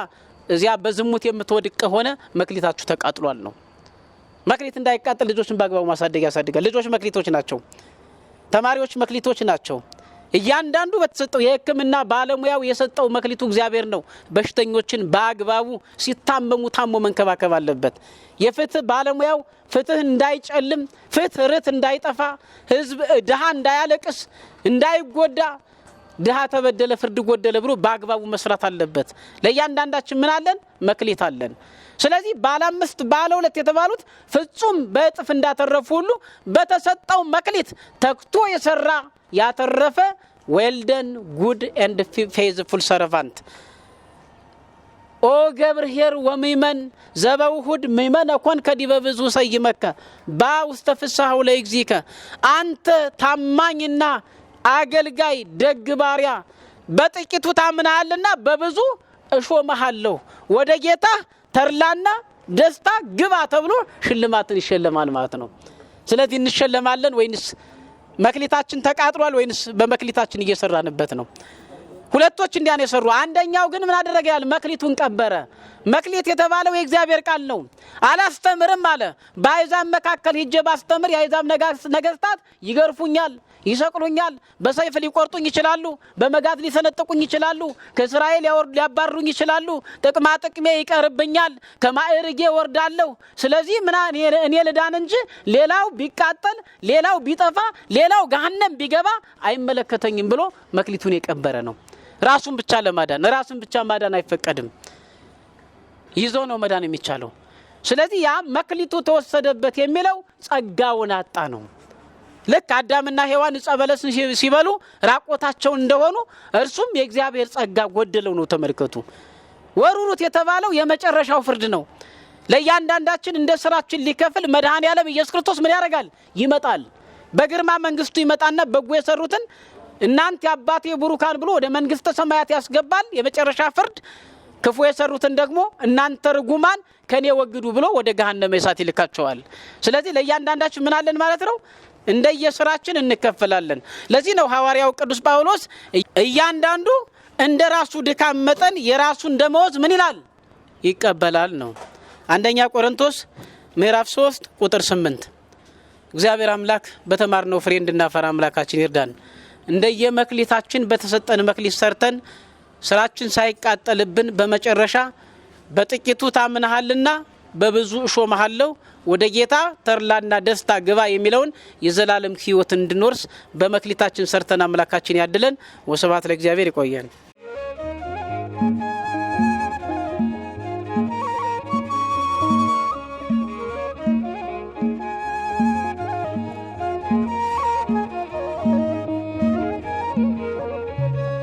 እዚያ በዝሙት የምትወድቅ ከሆነ መክሊታችሁ ተቃጥሏል ነው። መክሊት እንዳይቃጠል ልጆችን በአግባቡ ማሳደግ ያሳድጋል። ልጆች መክሊቶች ናቸው። ተማሪዎች መክሊቶች ናቸው። እያንዳንዱ በተሰጠው የሕክምና ባለሙያው የሰጠው መክሊቱ እግዚአብሔር ነው። በሽተኞችን በአግባቡ ሲታመሙ ታሞ መንከባከብ አለበት። የፍትህ ባለሙያው ፍትህ እንዳይጨልም፣ ፍትህ ርት እንዳይጠፋ፣ ህዝብ ድሃ እንዳያለቅስ፣ እንዳይጎዳ፣ ድሃ ተበደለ ፍርድ ጎደለ ብሎ በአግባቡ መስራት አለበት። ለእያንዳንዳችን ምን አለን? መክሊት አለን። ስለዚህ ባለ 5 ባለ 2 የተባሉት ፍጹም በእጥፍ እንዳተረፉ ሁሉ በተሰጠው መክሊት ተክቶ የሰራ ያተረፈ ዌልደን ጉድ ኤንድ ፌዝፉል ሰርቫንት ኦ ገብርኄር ወሚመን ዘበውሁድ ሚመን ኮን ከዲበ ብዙ ሰይመከ ባውስተ ፍስሐው ለእግዚእከ አንተ ታማኝና አገልጋይ ደግ ባሪያ በጥቂቱ ታምናልና በብዙ እሾመሃለሁ ወደ ጌታ ተርላና ደስታ ግባ ተብሎ ሽልማትን ይሸለማል ማለት ነው። ስለዚህ እንሸለማለን ወይንስ መክሊታችን ተቃጥሏል ወይንስ በመክሊታችን እየሰራንበት ነው? ሁለቶች እንዲያን የሰሩ። አንደኛው ግን ምን አደረገ? ያለ መክሊቱን ቀበረ። መክሊት የተባለው የእግዚአብሔር ቃል ነው። አላስተምርም አለ። በአሕዛብ መካከል ሂጄ ባስተምር የአሕዛብ ነገስታት ይገርፉኛል፣ ይሰቅሉኛል፣ በሰይፍ ሊቆርጡኝ ይችላሉ፣ በመጋዝ ሊሰነጥቁኝ ይችላሉ፣ ከእስራኤል ሊያባርሩኝ ይችላሉ፣ ጥቅማ ጥቅሜ ይቀርብኛል፣ ከማዕርጌ ወርዳለሁ። ስለዚህ እኔ ልዳን እንጂ ሌላው ቢቃጠል፣ ሌላው ቢጠፋ፣ ሌላው ገሃነም ቢገባ አይመለከተኝም ብሎ መክሊቱን የቀበረ ነው። ራሱን ብቻ ለማዳን ራስን ብቻ ማዳን አይፈቀድም። ይዞ ነው መዳን የሚቻለው። ስለዚህ ያ መክሊቱ ተወሰደበት የሚለው ጸጋውን አጣ ነው። ልክ አዳምና ሔዋን ዕፀ በለስን ሲበሉ ራቆታቸው እንደሆኑ እርሱም የእግዚአብሔር ጸጋ ጎደለው ነው። ተመልከቱ። ወሩሩት የተባለው የመጨረሻው ፍርድ ነው። ለእያንዳንዳችን እንደ ስራችን ሊከፍል መድኃኔዓለም ኢየሱስ ክርስቶስ ምን ያደርጋል? ይመጣል። በግርማ መንግስቱ ይመጣና በጎ የሰሩትን እናንተ የአባቴ ቡሩካን ብሎ ወደ መንግስተ ሰማያት ያስገባል። የመጨረሻ ፍርድ ክፉ የሰሩትን ደግሞ እናንተ ርጉማን ከኔ ወግዱ ብሎ ወደ ገሃነመ እሳት ይልካቸዋል። ስለዚህ ለእያንዳንዳችን ምን አለን ማለት ነው? እንደየስራችን እንከፈላለን። ለዚህ ነው ሐዋርያው ቅዱስ ጳውሎስ እያንዳንዱ እንደራሱ ድካም መጠን የራሱን ደመወዝ ምን ይላል? ይቀበላል ነው። አንደኛ ቆሮንቶስ ምዕራፍ 3 ቁጥር 8። እግዚአብሔር አምላክ በተማርነው ፍሬ እንድናፈራ አምላካችን ይርዳን። እንደየመክሊታችን በተሰጠን መክሊት ሰርተን ስራችን ሳይቃጠልብን በመጨረሻ በጥቂቱ ታምናሃልና በብዙ እሾምሃለሁ ወደ ጌታ ተርላና ደስታ ግባ የሚለውን የዘላለም ሕይወት እንድንወርስ በመክሊታችን ሰርተን አምላካችን ያድለን። ወስብሐት ለእግዚአብሔር። ይቆየን።